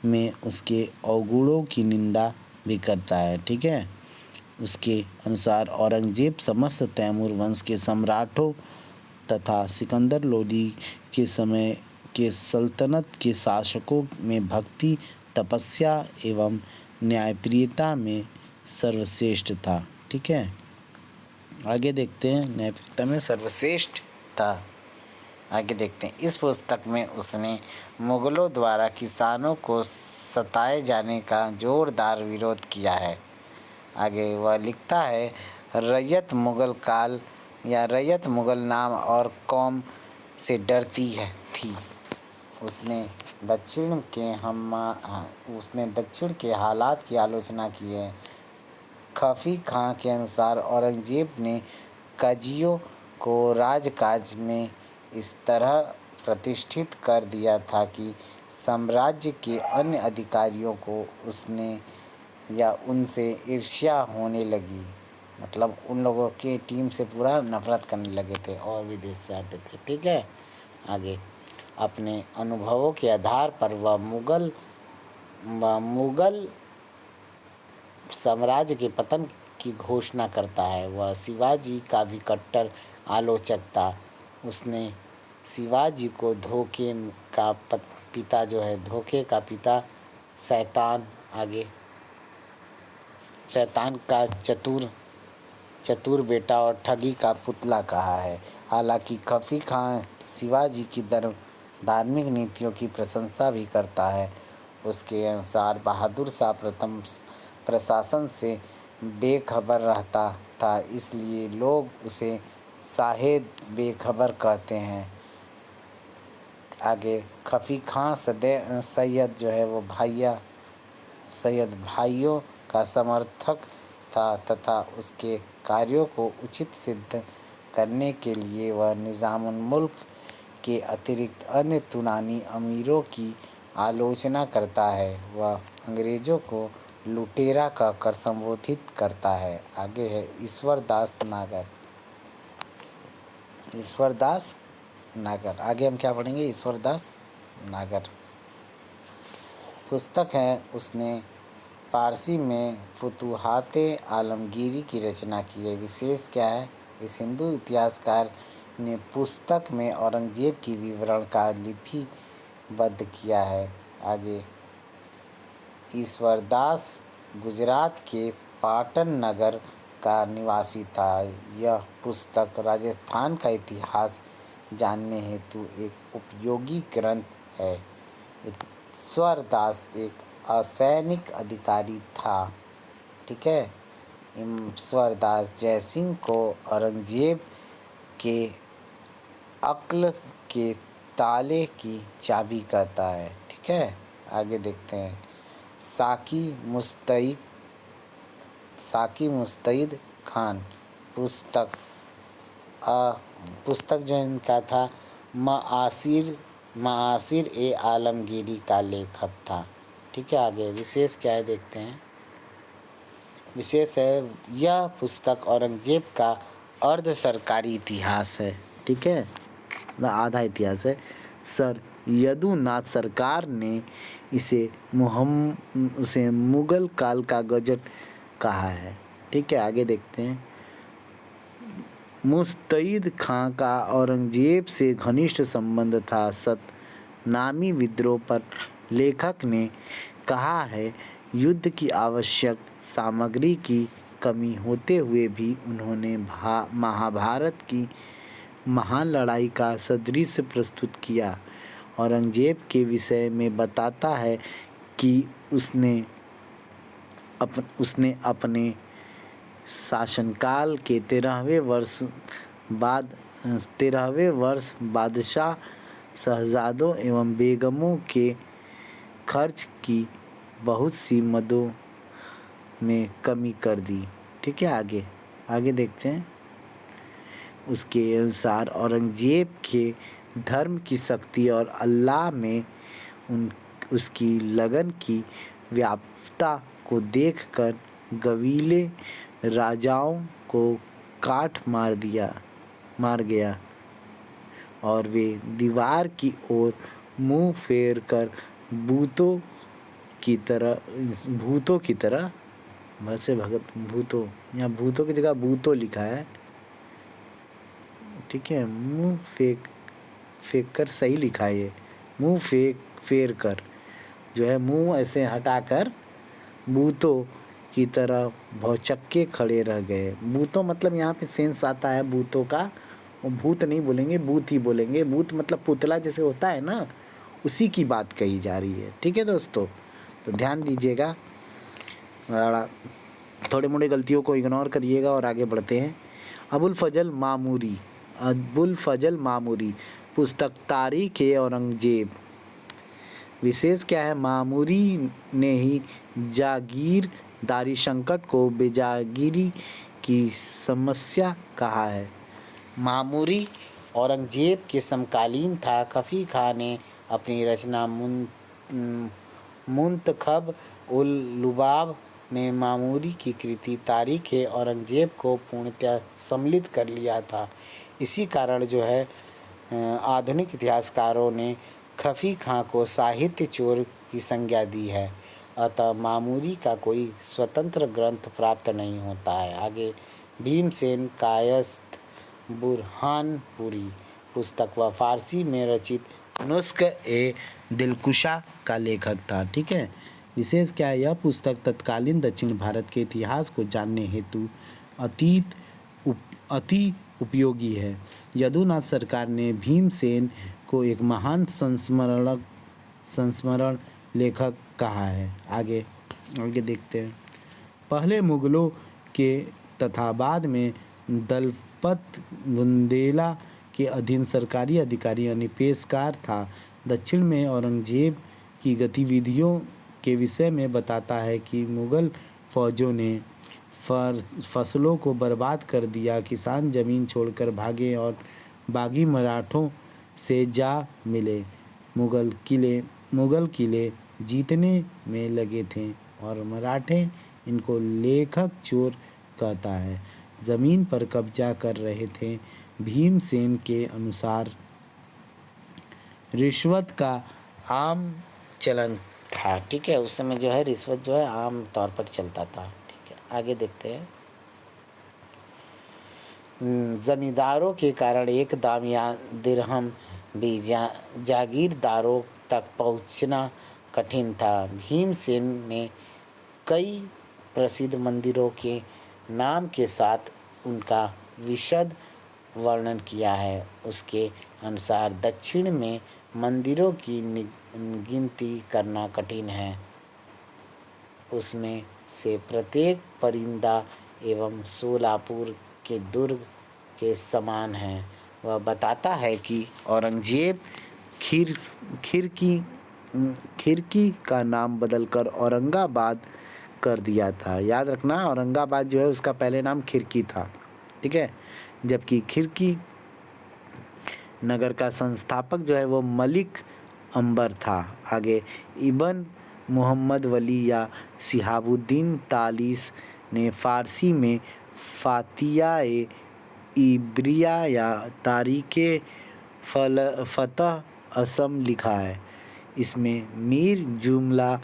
में उसके अवगुणों की निंदा भी करता है। ठीक है, उसके अनुसार औरंगज़ेब समस्त तैमूर वंश के सम्राटों तथा सिकंदर लोदी के समय के सल्तनत के शासकों में भक्ति, तपस्या एवं न्यायप्रियता में सर्वश्रेष्ठ था। ठीक है, आगे देखते हैं। न्यायप्रियता में सर्वश्रेष्ठ था। आगे देखते हैं। इस पुस्तक में उसने मुग़लों द्वारा किसानों को सताए जाने का जोरदार विरोध किया है। आगे वह लिखता है, रैयत मुग़ल काल या रैयत मुग़ल नाम और कौम से डरती थी। उसने दक्षिण के हालात की आलोचना की है। खफ़ी खां के अनुसार औरंगज़ेब ने काजियों को राजकाज में इस तरह प्रतिष्ठित कर दिया था कि साम्राज्य के अन्य अधिकारियों को उसने या उनसे ईर्ष्या होने लगी। मतलब उन लोगों की टीम से पूरा नफरत करने लगे थे और विदेश से आते थे। ठीक है, आगे। अपने अनुभवों के आधार पर वह मुग़ल साम्राज्य के पतन की घोषणा करता है। वह शिवाजी का भी कट्टर आलोचक था। उसने शिवाजी को धोखे का पिता जो है, धोखे का पिता, शैतान का चतुर बेटा और ठगी का पुतला कहा है। हालांकि खफ़ी खां शिवाजी की धार्मिक नीतियों की प्रशंसा भी करता है। उसके अनुसार बहादुर शाह प्रथम प्रशासन से बेखबर रहता था, इसलिए लोग उसे शाहे बेखबर कहते हैं। आगे, खफ़ी खां सैयद जो है वो सैयद भाइयों का समर्थक था तथा उसके कार्यों को उचित सिद्ध करने के लिए वह निज़ामुल मुल्क के अतिरिक्त अन्य तुर्कानी अमीरों की आलोचना करता है। वह अंग्रेज़ों को लुटेरा कहकर संबोधित करता है। आगे है ईश्वरदास नागर। आगे हम क्या पढ़ेंगे? ईश्वरदास नागर पुस्तक है। उसने फ़ारसी में फुतूहाते आलमगीरी की रचना की है। विशेष क्या है? इस हिंदू इतिहासकार ने पुस्तक में औरंगज़ेब की विवरण का लिपिबद्ध किया है। आगे, ईश्वरदास गुजरात के पाटन नगर का निवासी था। यह पुस्तक राजस्थान का इतिहास जानने हेतु एक उपयोगी ग्रंथ है। ईश्वरदास एक असैनिक अधिकारी था। ठीक है, ईश्वरदास जयसिंह को औरंगज़ेब के अक्ल के ताले की चाबी कहता है। ठीक है, आगे देखते हैं। साकी मुस्तैद खान पुस्तक जो इनका था, मआसिर ए आलमगीरी का लेखक था। ठीक है, आगे विशेष क्या है देखते हैं। विशेष है, यह पुस्तक औरंगज़ेब का अर्ध सरकारी इतिहास है। ठीक है, आधा इतिहास है। सर यदुनाथ सरकार ने इसे मुग़ल काल का गज़ट कहा है। ठीक है, आगे देखते हैं। मुस्तैद खां का औरंगज़ेब से घनिष्ठ संबंध था। नामी विद्रोह पर लेखक ने कहा है, युद्ध की आवश्यक सामग्री की कमी होते हुए भी उन्होंने महाभारत की महान लड़ाई का सदृश्य प्रस्तुत किया। औरंगज़ेब के विषय में बताता है कि उसने अपने शासनकाल के 13वें वर्ष बादशाह शहजादों एवं बेगमों के खर्च की बहुत सी मदों में कमी कर दी। ठीक है, आगे आगे देखते हैं। उसके अनुसार औरंगजेब के धर्म की शक्ति और अल्लाह में उन उसकी लगन की व्यापकता को देखकर कबीले राजाओं को काट मार गया और वे दीवार की ओर मुंह फेर कर भूतों की तरह भसे भगत भूतों, यहाँ भूतों की जगह भूतों लिखा है। ठीक है, मुंह फेंक कर सही लिखा है ये, मुंह फेर कर जो है, मुंह ऐसे हटाकर भूतों की तरह भौचक्के खड़े रह गए। भूतों मतलब यहाँ पे सेंस आता है भूतों का, वो भूत नहीं बोलेंगे, भूत ही बोलेंगे। भूत मतलब पुतला जैसे होता है ना, उसी की बात कही जा रही है। ठीक है दोस्तों, तो ध्यान दीजिएगा, थोड़ी मोड़ी गलतियों को इग्नोर करिएगा और आगे बढ़ते हैं। अबुल फजल मामूरी पुस्तक तारीख़ औरंगजेब। विशेष क्या है, मामूरी ने ही जागीरदारी संकट को बेजागीरी की समस्या कहा है। मामूरी औरंगजेब के समकालीन था। खफी खां ने अपनी रचना मुंतखब उल लुबाब में मामूरी की कृति तारीख़ औरंगजेब को पूर्णतः सम्मिलित कर लिया था। इसी कारण जो है आधुनिक इतिहासकारों ने खफी खां को साहित्य चोर की संज्ञा दी है। अतः मामूरी का कोई स्वतंत्र ग्रंथ प्राप्त नहीं होता है। आगे भीमसेन कायस्थ बुरहानपुरी पुस्तक व फारसी में रचित नुस्ख़-ए-दिलकुशा का लेखक था। ठीक है, विशेष क्या है, यह पुस्तक तत्कालीन दक्षिण भारत के इतिहास को जानने हेतु अति उपयोगी है। यदुनाथ सरकार ने भीमसेन को एक महान संस्मरण लेखक कहा है। आगे देखते हैं। पहले मुगलों के तथा बाद में दलपत बुंदेला के अधीन सरकारी अधिकारी यानी पेशकार था। दक्षिण में औरंगजेब की गतिविधियों के विषय में बताता है कि मुगल फौजों ने फसलों को बर्बाद कर दिया, किसान ज़मीन छोड़कर भागे और बागी मराठों से जा मिले। मुगल किले जीतने में लगे थे और मराठे इनको लेखक चोर कहता है, ज़मीन पर कब्जा कर रहे थे। भीमसेन के अनुसार रिश्वत का आम चलन था। ठीक है, उस समय जो है रिश्वत जो है आम तौर पर चलता था। ठीक है, आगे देखते हैं। ज़मींदारों के कारण एक दाम या दिरहम भी जागीरदारों तक पहुंचना कठिन था। भीमसेन ने कई प्रसिद्ध मंदिरों के नाम के साथ उनका विशद वर्णन किया है। उसके अनुसार दक्षिण में मंदिरों की गिनती करना कठिन है। उसमें से प्रत्येक परिंदा एवं सोलापुर के दुर्ग के समान है। वह बताता है कि औरंगजेब खिरकी का नाम बदलकर औरंगाबाद कर दिया था। याद रखना, औरंगाबाद जो है उसका पहले नाम खिरकी था। ठीक है, जबकि खिरकी नगर का संस्थापक जो है वो मलिक अंबर था। आगे इब्न मोहम्मद वली या शिहाबुद्दीन तालिस ने फ़ारसी में फ़ातिहा-ए इब्रिया या तारीख़े फ़तह असम लिखा है। इसमें मीर जुमला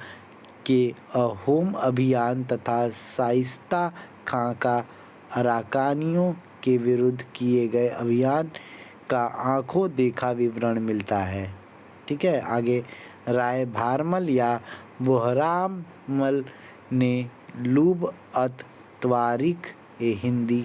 के अहोम अभियान तथा शाइस्ता खां का अराकानियों के विरुद्ध किए गए अभियान का आंखों देखा विवरण मिलता है। ठीक है, आगे राय भारमल या बोहरामल ने लुब-अत-त्वारीख़-ए-हिंदी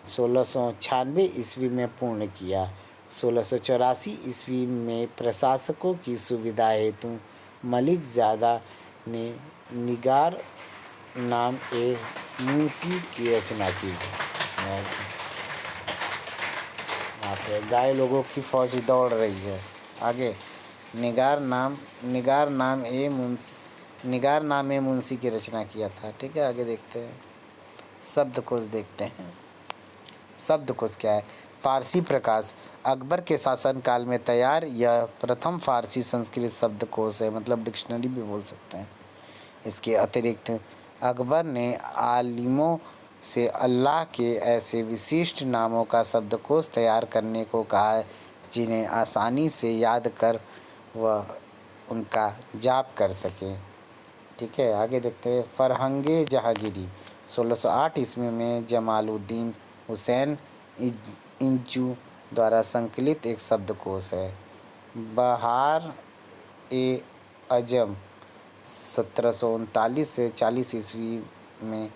1696 ईस्वी में पूर्ण किया। 1684 ईस्वी में प्रशासकों की सुविधा हेतु मलिक ज़ादा ने निगार नाम ए मुंशी की रचना की। बाप रे, गाय लोगों की फौज दौड़ रही है। आगे, निगार नाम ए मुंशी की रचना किया था। ठीक है, आगे देखते हैं, शब्दकोश देखते हैं। शब्दकोश क्या है? फारसी प्रकाश अकबर के शासनकाल में तैयार यह प्रथम फारसी संस्कृत शब्दकोश है, मतलब डिक्शनरी भी बोल सकते हैं। इसके अतिरिक्त अकबर ने आलिमों से अल्लाह के ऐसे विशिष्ट नामों का शब्दकोश तैयार करने को कहा है जिन्हें आसानी से याद कर वह उनका जाप कर सके। ठीक है, आगे देखते हैं। फरहंगे जहांगीरी 1608 ईस्वी में जमालुद्दीन हुसैन इंजू द्वारा संकलित एक शब्दकोश है। बहार ए अजम 1739 से 40 ईस्वी में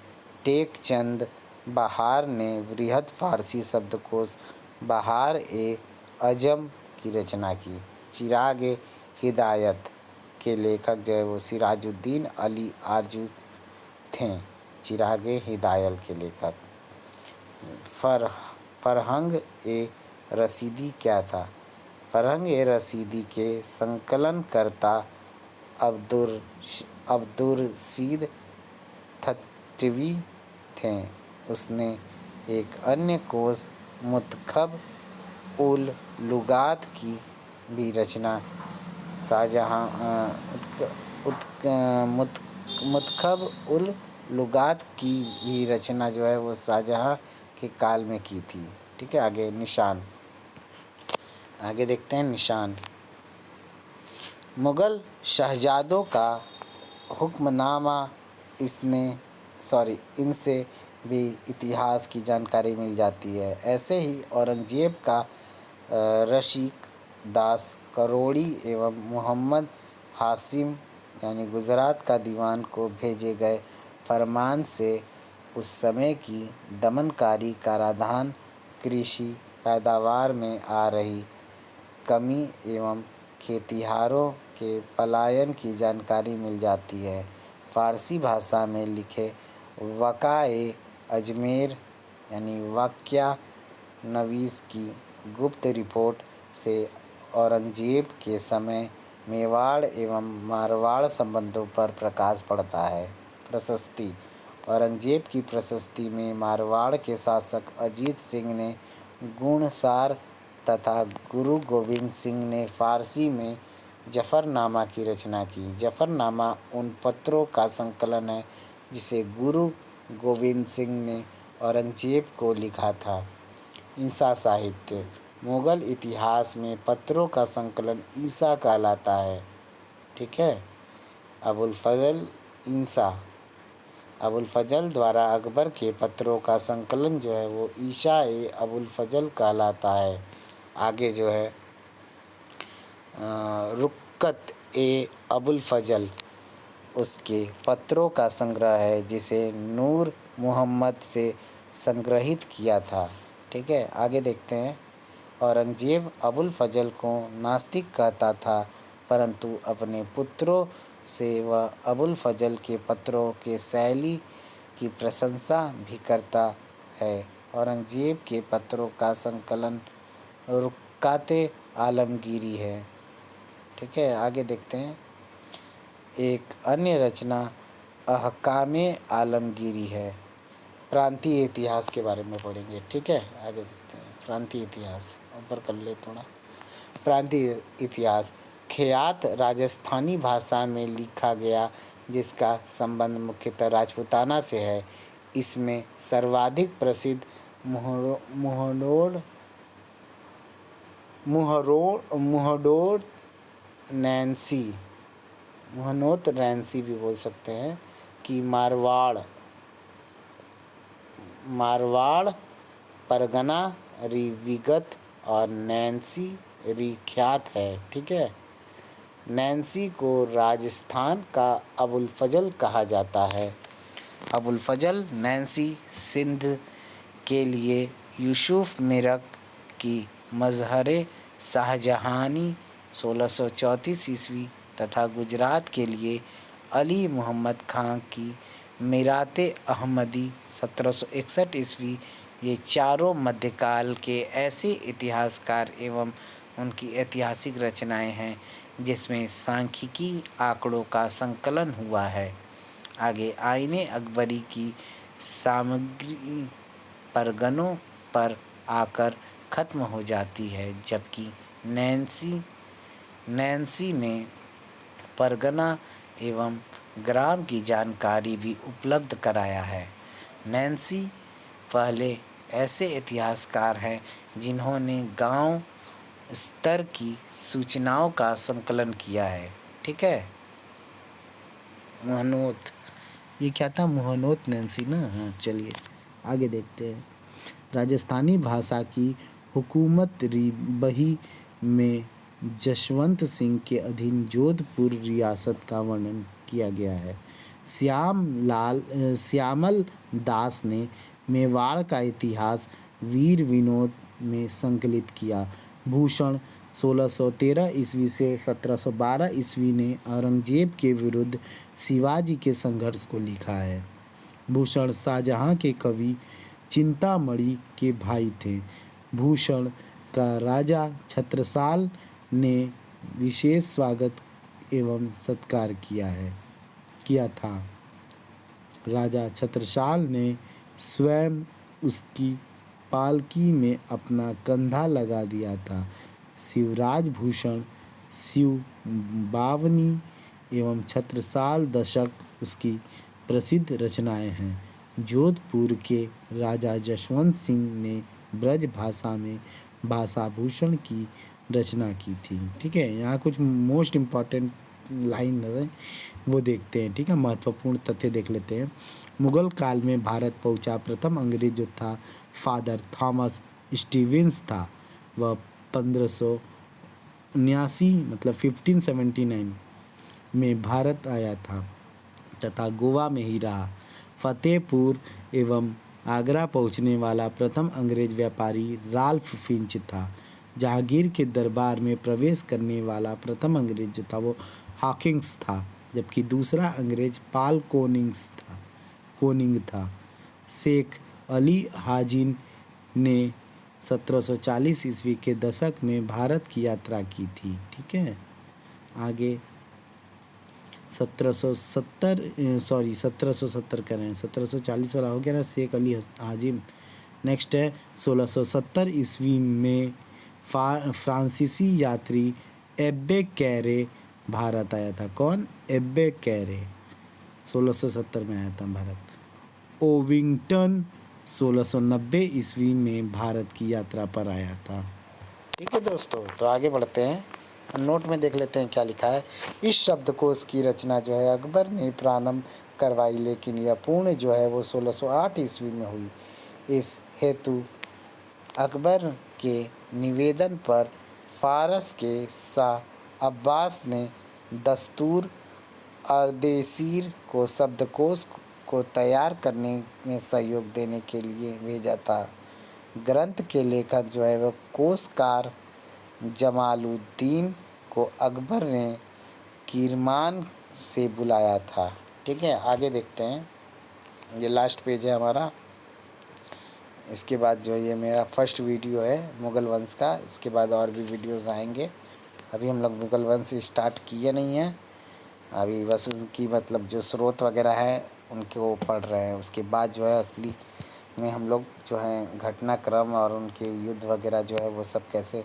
टेक चंद बहार ने बृहद फारसी शब्दकोश बहार ए अजम की रचना की। चिराग ए हिदायत के लेखक जो है वो सिराजुद्दीन अली आरजू थे। चिराग ए हिदायत के लेखक। फरहंग ए रसीदी क्या था? फरहंग ए रसीदी के संकलनकर्ता अब्दुर्रशीद थटवी थे। उसने एक अन्य कोश मुतखब उल लुगात की भी रचना मुतखब उल लुगात की भी रचना जो है वो शाहजहाँ के काल में की थी। ठीक है, आगे निशान, आगे देखते हैं निशान। मुग़ल शहज़ादों का हुक्मनामा इनसे भी इतिहास की जानकारी मिल जाती है। ऐसे ही औरंगज़ेब का रशीक दास करोड़ी एवं मोहम्मद हाशिम यानी गुजरात का दीवान को भेजे गए फरमान से उस समय की दमनकारी कराधान कृषि पैदावार में आ रही कमी एवं खेतिहरों के पलायन की जानकारी मिल जाती है। फ़ारसी भाषा में लिखे वक़ाए अजमेर यानी वाक़या नवीस की गुप्त रिपोर्ट से औरंगज़ेब के समय मेवाड़ एवं मारवाड़ संबंधों पर प्रकाश पड़ता है। प्रशस्ति औरंगज़ेब की प्रशस्ति में मारवाड़ के शासक अजीत सिंह ने गुणसार तथा गुरु गोविंद सिंह ने फ़ारसी में जफ़रनामा की रचना की। जफ़रनामा उन पत्रों का संकलन है जिसे गुरु गोविंद सिंह ने औरंगज़ेब को लिखा था। ईसा साहित्य मुग़ल इतिहास में पत्रों का संकलन ईसा कहलाता है। ठीक है, अबुल फजल द्वारा अकबर के पत्रों का संकलन जो है वो ईशा ए अबुल फजल कहलाता है। आगे जो है रुक्कत ए अबुल फजल उसके पत्रों का संग्रह है जिसे नूर मोहम्मद से संग्रहित किया था। ठीक है, आगे देखते हैं। औरंगज़ेब अबुल फजल को नास्तिक कहता था, परंतु अपने पुत्रों से वह अबुल फजल के पत्रों के शैली की प्रशंसा भी करता है। औरंगज़ेब के पत्रों का संकलन रुक्काते आलमगीरी है। ठीक है, आगे देखते हैं। एक अन्य रचना अहकामे आलमगीरी है। प्रांतीय इतिहास के बारे में पढ़ेंगे। ठीक है, आगे देखते हैं। प्रांतीय इतिहास ऊपर कर ले थोड़ा। प्रांतीय इतिहास ख्यात राजस्थानी भाषा में लिखा गया जिसका संबंध मुख्यतः राजपूताना से है। इसमें सर्वाधिक प्रसिद्ध मुहनोत नैन्सी भी बोल सकते हैं कि मारवाड़ परगना विगत और नैन्सी ख्यात है। ठीक है, नैन्सी को राजस्थान का अबुल फजल कहा जाता है। अबुल फजल नैन्सी सिंध के लिए यूसुफ मिरक की मज़हरे शाहजहानी 1634 ईस्वी तथा गुजरात के लिए अली मोहम्मद खां की मीराते अहमदी 1761 ईस्वी ये चारों मध्यकाल के ऐसे इतिहासकार एवं उनकी ऐतिहासिक रचनाएं हैं जिसमें सांख्यिकी आंकड़ों का संकलन हुआ है। आगे आईने अकबरी की सामग्री परगनों पर आकर ख़त्म हो जाती है, जबकि नैन्सी ने परगना एवं ग्राम की जानकारी भी उपलब्ध कराया है। नैन्सी पहले ऐसे इतिहासकार हैं जिन्होंने गांव स्तर की सूचनाओं का संकलन किया है। ठीक है। मुहनोत, ये क्या था? मुहनोत नैन्सी ना। हाँ, चलिए आगे देखते हैं। राजस्थानी भाषा की हुकूमत रिबही में जशवंत सिंह के अधीन जोधपुर रियासत का वर्णन किया गया है। श्यामल दास ने मेवाड़ का इतिहास वीर विनोद में संकलित किया। भूषण 1613 ईस्वी से 1712 ईस्वी ने औरंगजेब के विरुद्ध शिवाजी के संघर्ष को लिखा है। भूषण शाहजहाँ के कवि चिंतामणि के भाई थे। भूषण का राजा छत्रसाल ने विशेष स्वागत एवं सत्कार किया था। राजा छत्रसाल ने स्वयं उसकी पालकी में अपना कंधा लगा दिया था। शिवराज भूषण, शिव बावनी एवं छत्रसाल दशक उसकी प्रसिद्ध रचनाएं हैं। जोधपुर के राजा जशवंत सिंह ने ब्रज भाषा में भाषा भूषण की रचना की थी। ठीक है, यहाँ कुछ मोस्ट इम्पॉर्टेंट लाइन है वो देखते हैं। ठीक है, महत्वपूर्ण तथ्य देख लेते हैं। मुगल काल में भारत पहुंचा प्रथम अंग्रेज जो था फादर थॉमस स्टीवेंस था। वह 1579 मतलब 1579 में भारत आया था तथा गोवा में ही रहा। फतेहपुर एवं आगरा पहुंचने वाला प्रथम अंग्रेज व्यापारी राल्फ फिंच था। जहांगीर के दरबार में प्रवेश करने वाला प्रथम अंग्रेज जो था वो हॉकिंस था, जबकि दूसरा अंग्रेज पाल कोनिंग था। शेख अली हाजिन ने 1740 ईस्वी के दशक में भारत की यात्रा की थी। ठीक है, आगे 1770 कर रहे हैं, 1740 वाला हो गया ना, शेख अली हाजिम। नेक्स्ट है 1670 ईस्वी में फ्रांसीसी यात्री एब्बे कैरे भारत आया था। कौन? एब्बे कैरे 1670 में आया था भारत। ओविंगटन 1690 ईस्वी में भारत की यात्रा पर आया था। ठीक है दोस्तों, तो आगे बढ़ते हैं, नोट में देख लेते हैं क्या लिखा है। इस शब्दकोश की रचना जो है अकबर ने प्रारंभ करवाई, लेकिन यह पूर्ण जो है वो 1608 ईस्वी में हुई। इस हेतु अकबर के निवेदन पर फारस के शाह अब्बास ने दस्तूर अर्देशीर को शब्दकोश को तैयार करने में सहयोग देने के लिए भेजा था। ग्रंथ के लेखक जो है वह कोशकार जमालुद्दीन को अकबर ने किरमान से बुलाया था। ठीक है, आगे देखते हैं। ये लास्ट पेज है हमारा। इसके बाद जो ये मेरा फर्स्ट वीडियो है मुग़ल वंश का। इसके बाद और भी वीडियोस आएंगे। अभी हम लोग मुग़ल वंश स्टार्ट किए नहीं हैं, अभी बस उनकी मतलब जो स्रोत वगैरह है उनके वो पढ़ रहे हैं। उसके बाद जो है असली में हम लोग जो है घटनाक्रम और उनके युद्ध वगैरह जो है वो सब कैसे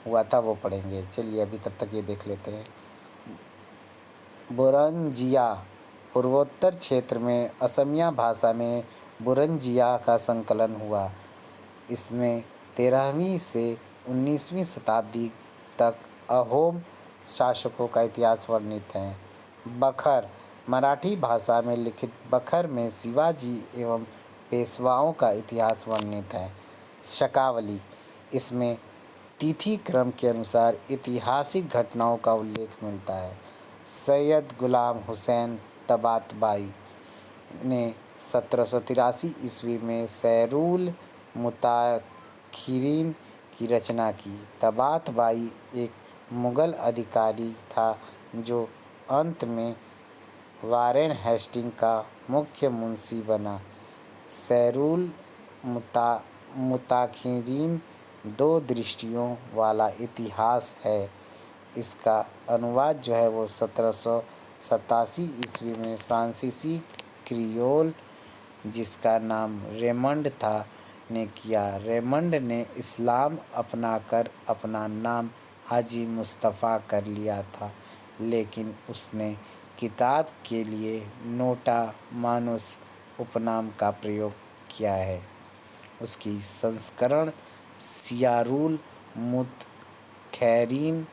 हुआ था वो पढ़ेंगे। चलिए अभी तब तक ये देख लेते हैं। बुरंजिया पूर्वोत्तर क्षेत्र में असमिया भाषा में बुरंजिया का संकलन हुआ। इसमें 13वीं से 19वीं शताब्दी तक अहोम शासकों का इतिहास वर्णित है। बखर मराठी भाषा में लिखित बखर में शिवाजी एवं पेशवाओं का इतिहास वर्णित है। शकावली, इसमें तिथि क्रम के अनुसार ऐतिहासिक घटनाओं का उल्लेख मिलता है। सैयद गुलाम हुसैन तबातबाई ने 1783 ईस्वी में सैरुल मुताखिरीन की रचना की। तबातबाई एक मुग़ल अधिकारी था जो अंत में वारेन हेस्टिंग का मुख्य मुंशी बना। सैरुल मुताखिरीन दो दृष्टियों वाला इतिहास है। इसका अनुवाद जो है वो 1787 ईस्वी में फ्रांसीसी क्रियोल जिसका नाम रेमंड था ने किया। रेमंड ने इस्लाम अपनाकर अपना नाम हाजी मुस्तफ़ा कर लिया था, लेकिन उसने किताब के लिए नोटा मानुस उपनाम का प्रयोग किया है। उसकी संस्करण सियारुल मुतखैरीन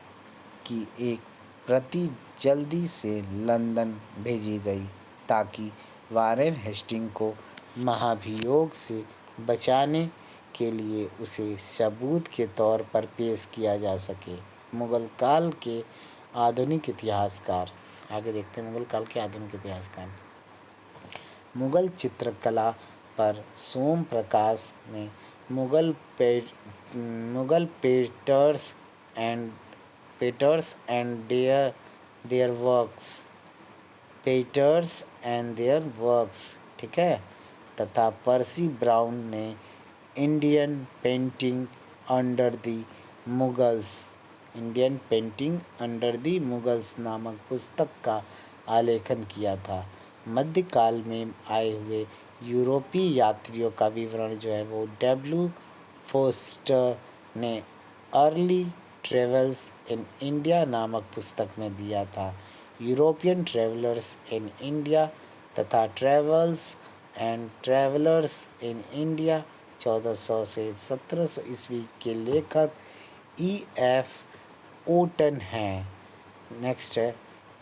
की एक प्रति जल्दी से लंदन भेजी गई ताकि वारेन हेस्टिंग को महाभियोग से बचाने के लिए उसे सबूत के तौर पर पेश किया जा सके। मुग़ल काल के आधुनिक इतिहासकार, आगे देखते हैं मुग़ल काल के आधुनिक इतिहासकार। मुग़ल चित्रकला पर सोम प्रकाश ने मुग़ल पेटर्स एंड देयर वर्क्स, ठीक है, तथा पर्सी ब्राउन ने Indian painting under the Mughals नामक पुस्तक का आलेखन किया था। मध्यकाल में आए हुए यूरोपीय यात्रियों का विवरण जो है वो डब्ल्यू फोस्टर ने अर्ली ट्रेवल्स इन इंडिया नामक पुस्तक में दिया था। यूरोपियन ट्रेवलर्स इन इंडिया तथा ट्रेवलर्स इन इंडिया 1400 से 1700 ईस्वी के लेखक E.F. ओटन हैं। नेक्स्ट है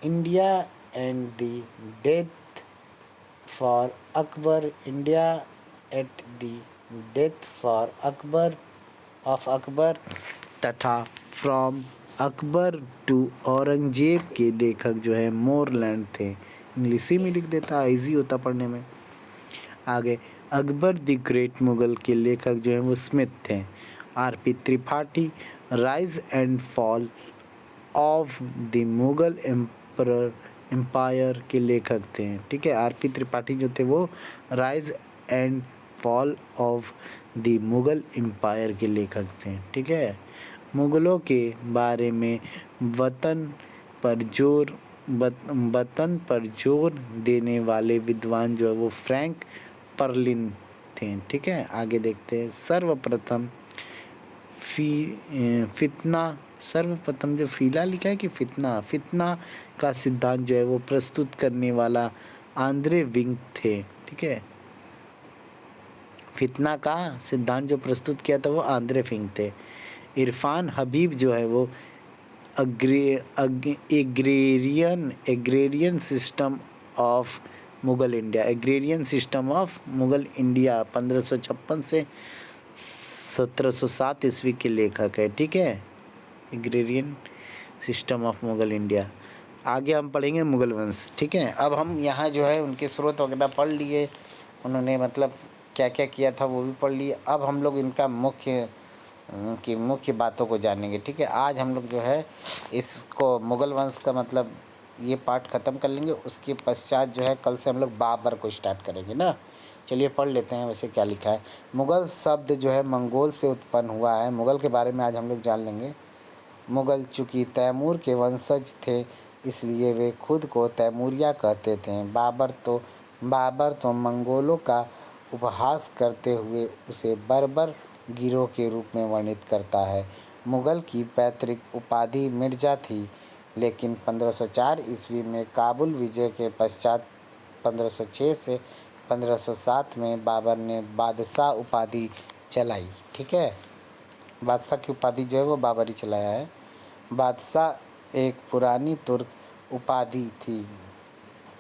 India and the death for Akbar. India at the death for Akbar तथा फ्रॉम अकबर टू औरंगजेब के लेखक जो है मोरलैंड थे। इंग्लिश में लिख देता, इजी होता पढ़ने में। आगे अकबर द ग्रेट मुग़ल के लेखक जो हैं वो स्मिथ थे। R.P. Tripathi rise and fall of the Mughal empire के लेखक थे, ठीक है। R.P. त्रिपाठी जो थे वो rise and fall of the Mughal empire के लेखक थे, ठीक है। मुग़लों के बारे में वतन पर जोर देने वाले विद्वान जो है वो फ्रैंक पर्लिन थे, ठीक है। आगे देखते हैं सर्वप्रथम जो फीला लिखा है कि फितना का सिद्धांत जो है वो प्रस्तुत करने वाला आंद्रे विंक थे, ठीक है। फितना का सिद्धांत जो प्रस्तुत किया था वो आंद्रे विंक थे। इरफान हबीब जो है वो agrarian system of Mughal India 1556 से 1707 ईस्वी के लेखक है, ठीक है। Agrarian system of Mughal India. आगे हम पढ़ेंगे मुग़ल वंश, ठीक है। अब हम यहाँ जो है उनके स्रोत वगैरह पढ़ लिए, उन्होंने मतलब क्या क्या किया था वो भी पढ़ लिए। अब हम लोग इनका मुख्य बातों को जानेंगे, ठीक है। आज हम लोग जो है इसको मुग़ल वंश का मतलब ये पार्ट ख़त्म कर लेंगे। उसके पश्चात जो है कल से हम लोग बाबर को स्टार्ट करेंगे ना। चलिए पढ़ लेते हैं वैसे क्या लिखा है। मुग़ल शब्द जो है मंगोल से उत्पन्न हुआ है। मुग़ल के बारे में आज हम लोग जान लेंगे। मुग़ल चूँकि तैमूर के वंशज थे इसलिए वे खुद को तैमूरिया कहते थे। बाबर तो मंगोलों का उपहास करते हुए उसे बर्बर गिरोह के रूप में वर्णित करता है। मुग़ल की पैतृक उपाधि मिर्ज़ा थी, लेकिन 1504 ईस्वी में काबुल विजय के पश्चात 1506 से 1507 में बाबर ने बादशाह उपाधि चलाई, ठीक है। बादशाह की उपाधि जो है वो बाबर ही चलाया है। बादशाह एक पुरानी तुर्क उपाधि थी,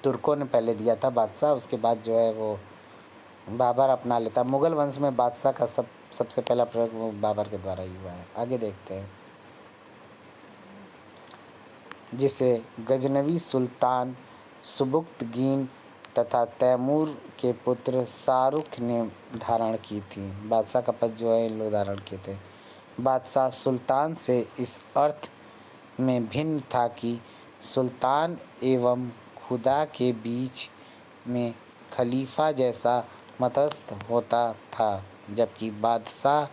तुर्कों ने पहले दिया था बादशाह, उसके बाद जो है वो बाबर अपना लेता। मुग़ल वंश में बादशाह का सबसे पहला प्रयोग वो बाबर के द्वारा ही हुआ है। आगे देखते हैं, जिसे गजनवी सुल्तान सुबुक्तगीन तथा तैमूर के पुत्र शाहरुख ने धारण की थी। बादशाह का पद जो है इन लोग धारण किए थे। बादशाह सुल्तान से इस अर्थ में भिन्न था कि सुल्तान एवं खुदा के बीच में खलीफा जैसा मध्यस्थ होता था। जबकि बादशाह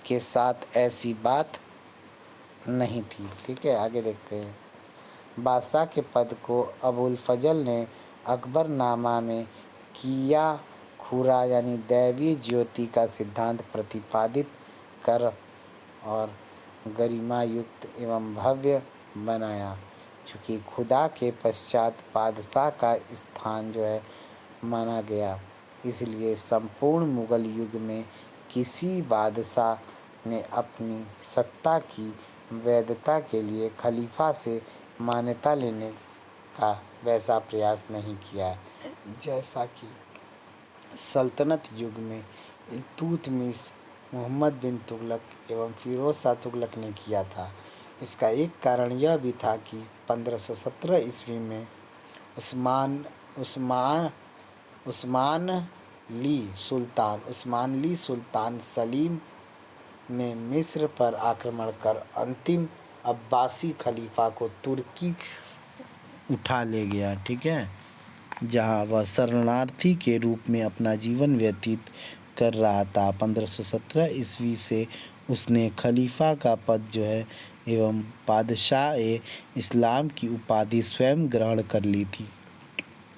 के साथ ऐसी बात नहीं थी। ठीक है, आगे देखते हैं। बादशाह के पद को अबुल फजल ने अकबरनामा में किया खुरा यानी दैवीय ज्योति का सिद्धांत प्रतिपादित कर और गरिमा युक्त एवं भव्य बनाया। चूँकि खुदा के पश्चात बादशाह का स्थान जो है माना गया, इसलिए संपूर्ण मुग़ल युग में किसी बादशाह ने अपनी सत्ता की वैधता के लिए खलीफा से मान्यता लेने का वैसा प्रयास नहीं किया जैसा कि सल्तनत युग में इल्तुतमिश, मोहम्मद बिन तुगलक एवं फिरोज़ शाह तुगलक ने किया था। इसका एक कारण यह भी था कि 1517 ईस्वी में उस्मान ली सुल्तान सलीम ने मिस्र पर आक्रमण कर अंतिम अब्बासी खलीफा को तुर्की उठा ले गया। ठीक है, जहां वह शरणार्थी के रूप में अपना जीवन व्यतीत कर रहा था। 1517 ईस्वी से उसने खलीफा का पद जो है एवं बादशाह-ए-इस्लाम की उपाधि स्वयं ग्रहण कर ली थी।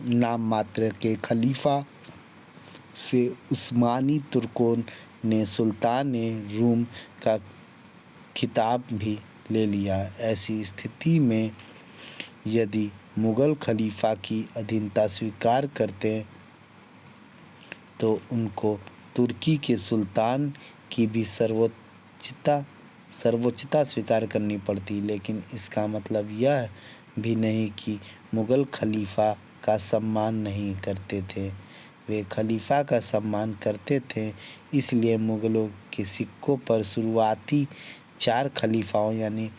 नाम मात्र के खलीफा से उस्मानी तुर्कों ने सुल्तान-ए-रूम का खिताब भी ले लिया। ऐसी स्थिति में यदि मुग़ल खलीफा की अधीनता स्वीकार करते तो उनको तुर्की के सुल्तान की भी सर्वोच्चता स्वीकार करनी पड़ती। लेकिन इसका मतलब यह भी नहीं कि मुग़ल खलीफा का सम्मान नहीं करते थे। वे खलीफा का सम्मान करते थे, इसलिए मुग़लों के सिक्कों पर शुरुआती 4 खलीफाओं यानी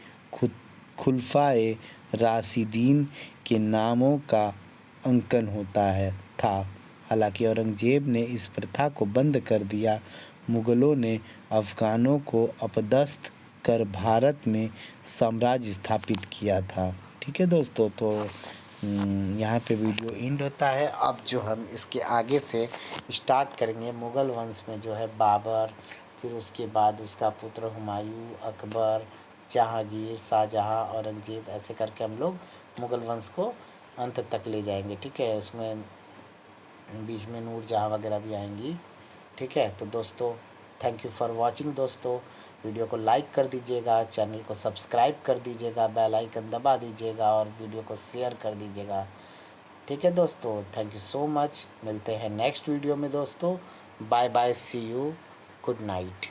खुलफाए राशिदीन के नामों का अंकन होता था। हालांकि औरंगज़ेब ने इस प्रथा को बंद कर दिया। मुग़लों ने अफ़गानों को अपदस्थ कर भारत में साम्राज्य स्थापित किया था। ठीक है दोस्तों, तो यहाँ पे वीडियो एंड होता है। अब जो हम इसके आगे से स्टार्ट करेंगे, मुग़ल वंश में जो है बाबर, फिर उसके बाद उसका पुत्र हुमायूं, अकबर, जहांगीर, शाहजहां, औरंगज़ेब, ऐसे करके हम लोग मुग़ल वंश को अंत तक ले जाएंगे। ठीक है, उसमें बीच में नूरजहाँ वगैरह भी आएंगी। ठीक है, तो दोस्तों थैंक यू फॉर वॉचिंग। दोस्तों वीडियो को लाइक कर दीजिएगा, चैनल को सब्सक्राइब कर दीजिएगा, बेल आइकन दबा दीजिएगा और वीडियो को शेयर कर दीजिएगा। ठीक है दोस्तों, थैंक यू सो मच। मिलते हैं नेक्स्ट वीडियो में दोस्तों। Bye bye, see you, good night.